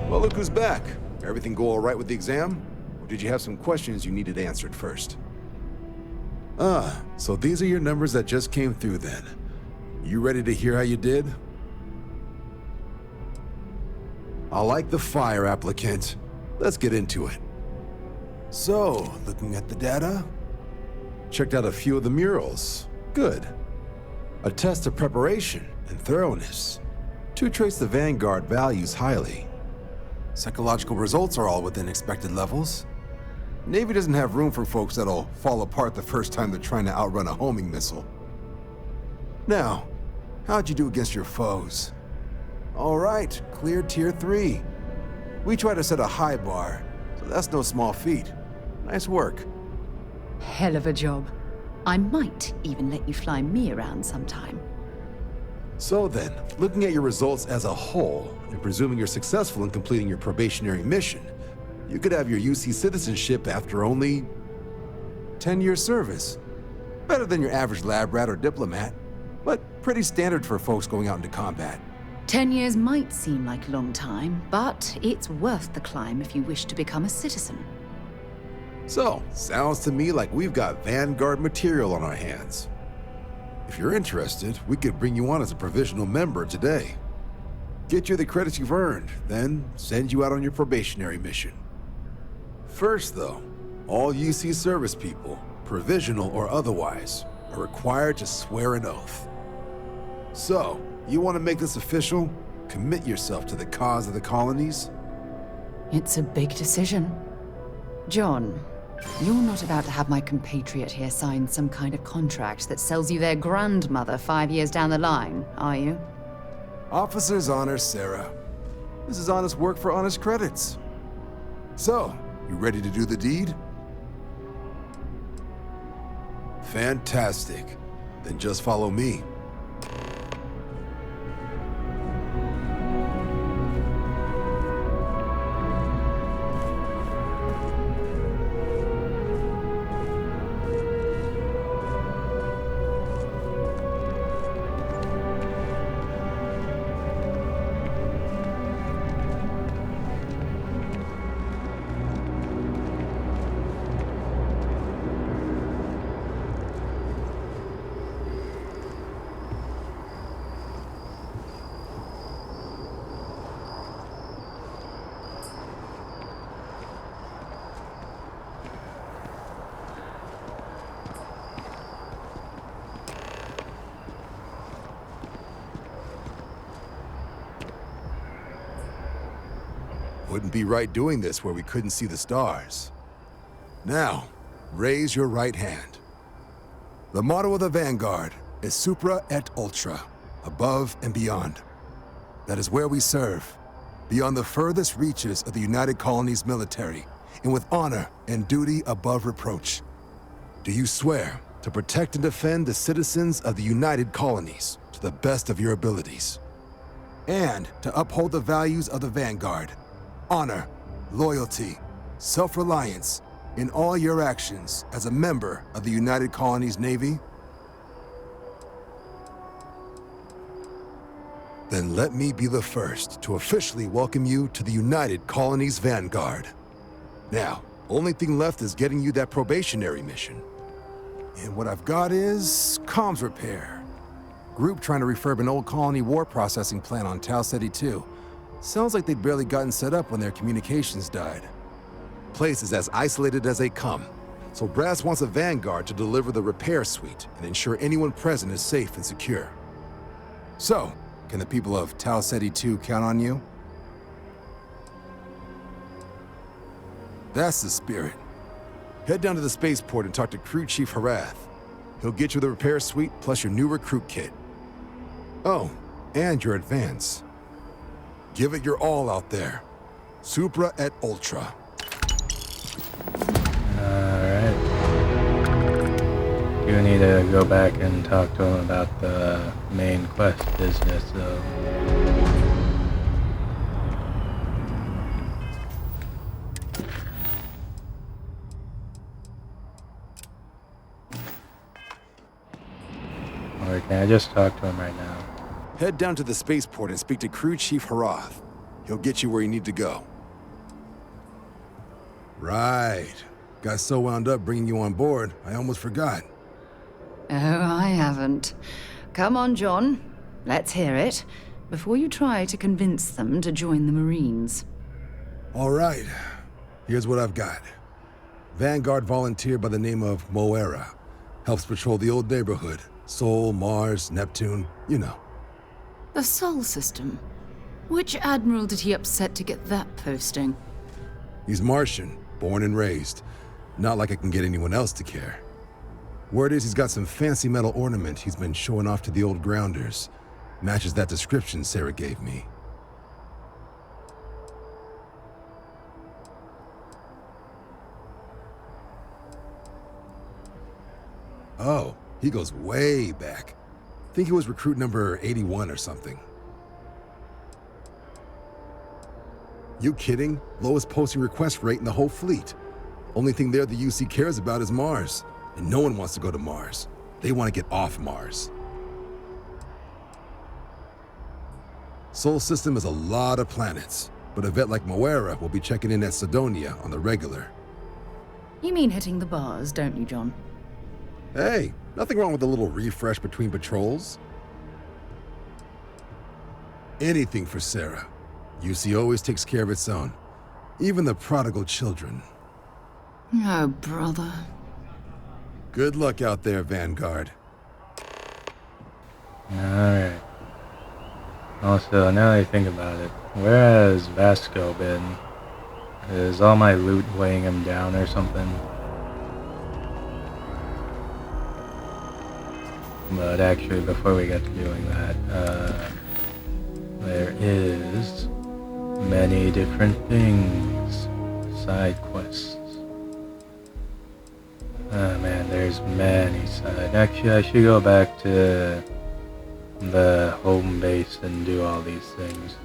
S17: Well, look who's back. Everything go all right with the exam? Or did you have some questions you needed answered first? Ah, so these are your numbers that just came through then. You ready to hear how you did? I like the fire, applicant. Let's get into it. So, looking at the data, checked out a few of the murals. Good. A test of preparation and thoroughness. Two traits the Vanguard values highly. Psychological results are all within expected levels. Navy doesn't have room for folks that'll fall apart the first time they're trying to outrun a homing missile. Now, how'd you do against your foes? All right, clear Tier 3. We try to set a high bar, so that's no small feat. Nice work.
S2: Hell of a job. I might even let you fly me around sometime.
S17: So then, looking at your results as a whole, and presuming you're successful in completing your probationary mission, you could have your UC citizenship after only 10 years service. Better than your average lab rat or diplomat, but pretty standard for folks going out into combat.
S2: 10 years might seem like a long time, but it's worth the climb if you wish to become a citizen.
S17: So, sounds to me like we've got Vanguard material on our hands. If you're interested, we could bring you on as a provisional member today. Get you the credits you've earned, then send you out on your probationary mission. First though, all UC service people, provisional or otherwise, are required to swear an oath. So, you want to make this official? Commit yourself to the cause of the colonies?
S2: It's a big decision. John, you're not about to have my compatriot here sign some kind of contract that sells you their grandmother 5 years down the line, are you?
S17: Officer's honor, Sarah. This is honest work for honest credits. So, you ready to do the deed? Fantastic. Then just follow me. Wouldn't be right doing this where we couldn't see the stars. Now, raise your right hand. The motto of the Vanguard is Supra et Ultra, above and beyond. That is where we serve, beyond the furthest reaches of the United Colonies military, and with honor and duty above reproach. Do you swear to protect and defend the citizens of the United Colonies to the best of your abilities? And to uphold the values of the Vanguard, honor, loyalty, self-reliance in all your actions as a member of the United Colonies Navy? Then let me be the first to officially welcome you to the United Colonies Vanguard. Now, only thing left is getting you that probationary mission. And what I've got is comms repair. Group trying to refurb an old colony war processing plant on Tau Ceti 2. Sounds like they'd barely gotten set up when their communications died. Place is as isolated as they come, so Brass wants a Vanguard to deliver the repair suite and ensure anyone present is safe and secure. So, can the people of Tau Ceti 2 count on you? That's the spirit. Head down to the spaceport and talk to Crew Chief Harath. He'll get you the repair suite plus your new recruit kit. Oh, and your advance. Give it your all out there. Supra et Ultra.
S1: Alright. You need to go back and talk to him about the main quest business, though. Or can I just talk to him right now?
S17: Head down to the spaceport and speak to Crew Chief Harath. He'll get you where you need to go. Right. Got so wound up bringing you on board, I almost forgot.
S2: Oh, I haven't. Come on, John. Let's hear it, before you try to convince them to join the Marines.
S17: All right. Here's what I've got. Vanguard volunteer by the name of Moera. Helps patrol the old neighborhood. Sol, Mars, Neptune, you know.
S13: The Sol system. Which admiral did he upset to get that posting?
S17: He's Martian, born and raised. Not like I can get anyone else to care. Word is he's got some fancy metal ornament he's been showing off to the old grounders. Matches that description Sarah gave me. Oh, he goes way back. Think he was recruit number 81 or something. You kidding? Lowest posting request rate in the whole fleet. Only thing there the UC cares about is Mars. And no one wants to go to Mars. They want to get off Mars. Sol system has a lot of planets, but a vet like Moera will be checking in at Sidonia on the regular.
S2: You mean hitting the bars, don't you, John?
S17: Hey, nothing wrong with a little refresh between patrols. Anything for Sarah. UC always takes care of its own. Even the prodigal children.
S2: Oh, brother.
S17: Good luck out there, Vanguard.
S1: Alright. Also, now that I think about it, where has Vasco been? Is all my loot weighing him down or something? But actually, before we get to doing that, there is many different things. Side quests. Oh man, there's many side. Actually, I should go back to the home base and do all these things.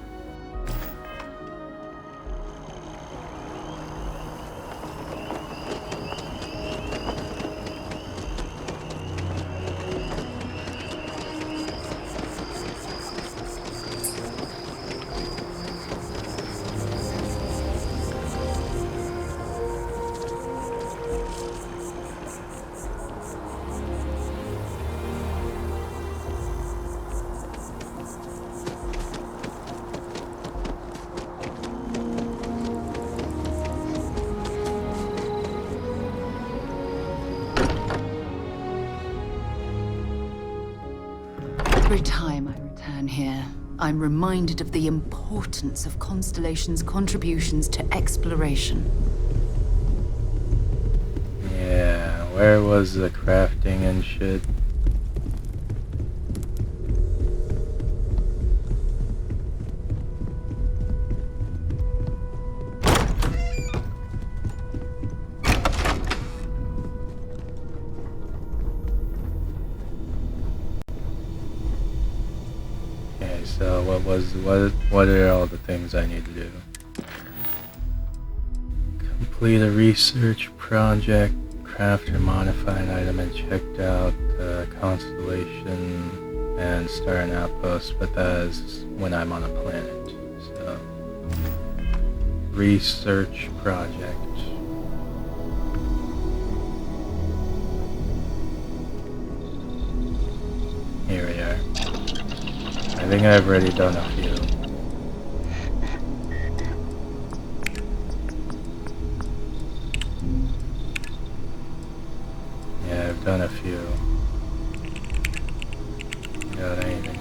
S2: Every time I return here, I'm reminded of the importance of Constellation's contributions to exploration.
S1: Yeah, where was the crafting and shit? Okay, so what are all the things I need to do? Complete a research project, craft or modify an item and checked out the Constellation and start an outpost, but that is when I'm on a planet. So, research project. Here we are. I think I've already done a few. Yeah, I've done a few. Got anything here?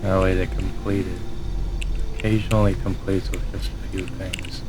S1: No way to complete it. Occasionally completes with just a few things.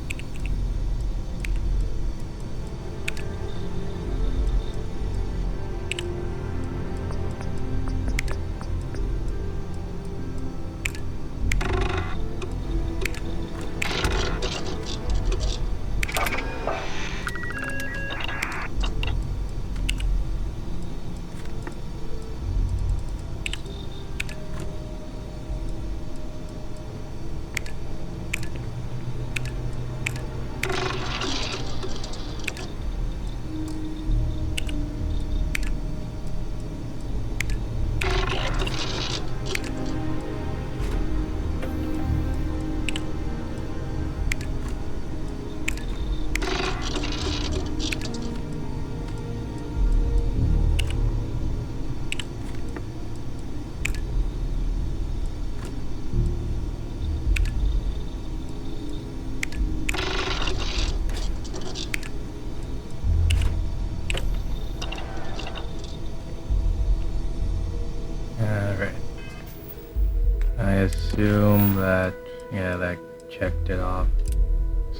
S1: Alright. I assume that, yeah, that checked it off.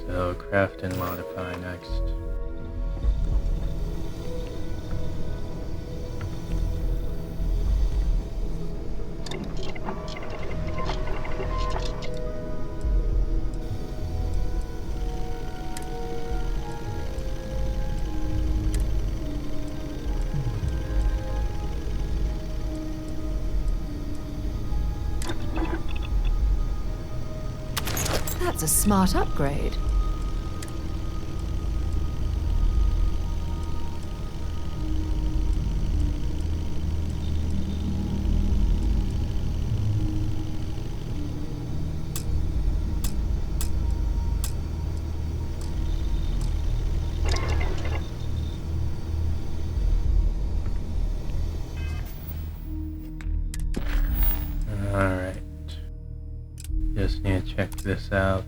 S1: So, craft and modify next.
S2: That's a smart upgrade.
S1: Alright. Just need to check this out.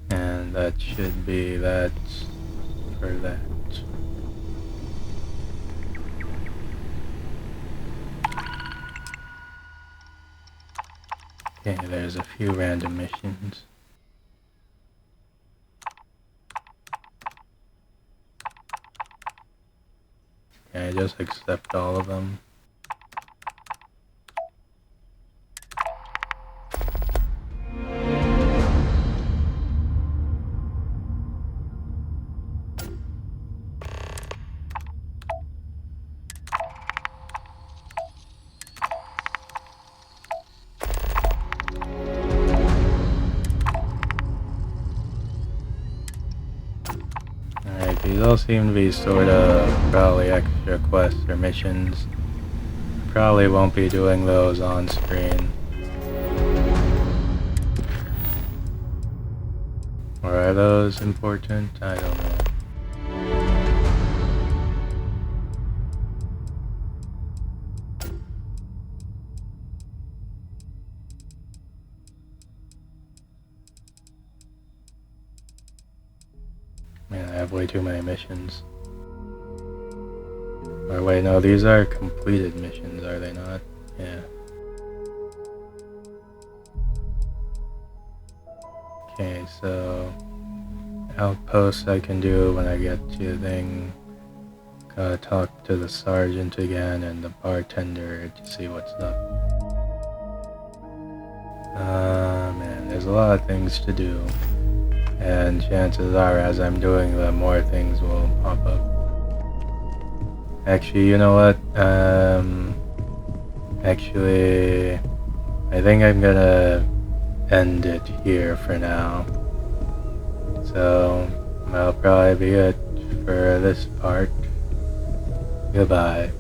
S1: And that should be that for that. Okay, there's a few random missions. Okay, I just accept all of them. Alright, these all seem to be sort of probably extra quests or missions. Probably won't be doing those on screen. Or are those important? I don't know. Man, I have way too many missions. Or wait, no, these are completed missions, are they not? Yeah. Okay, so outposts I can do when I get to the thing. Gotta talk to the sergeant again and the bartender to see what's up. Man, there's a lot of things to do. And chances are, as I'm doing them, more things will pop up. Actually, you know what? Actually, I think I'm gonna end it here for now. So, that'll probably be it for this part. Goodbye.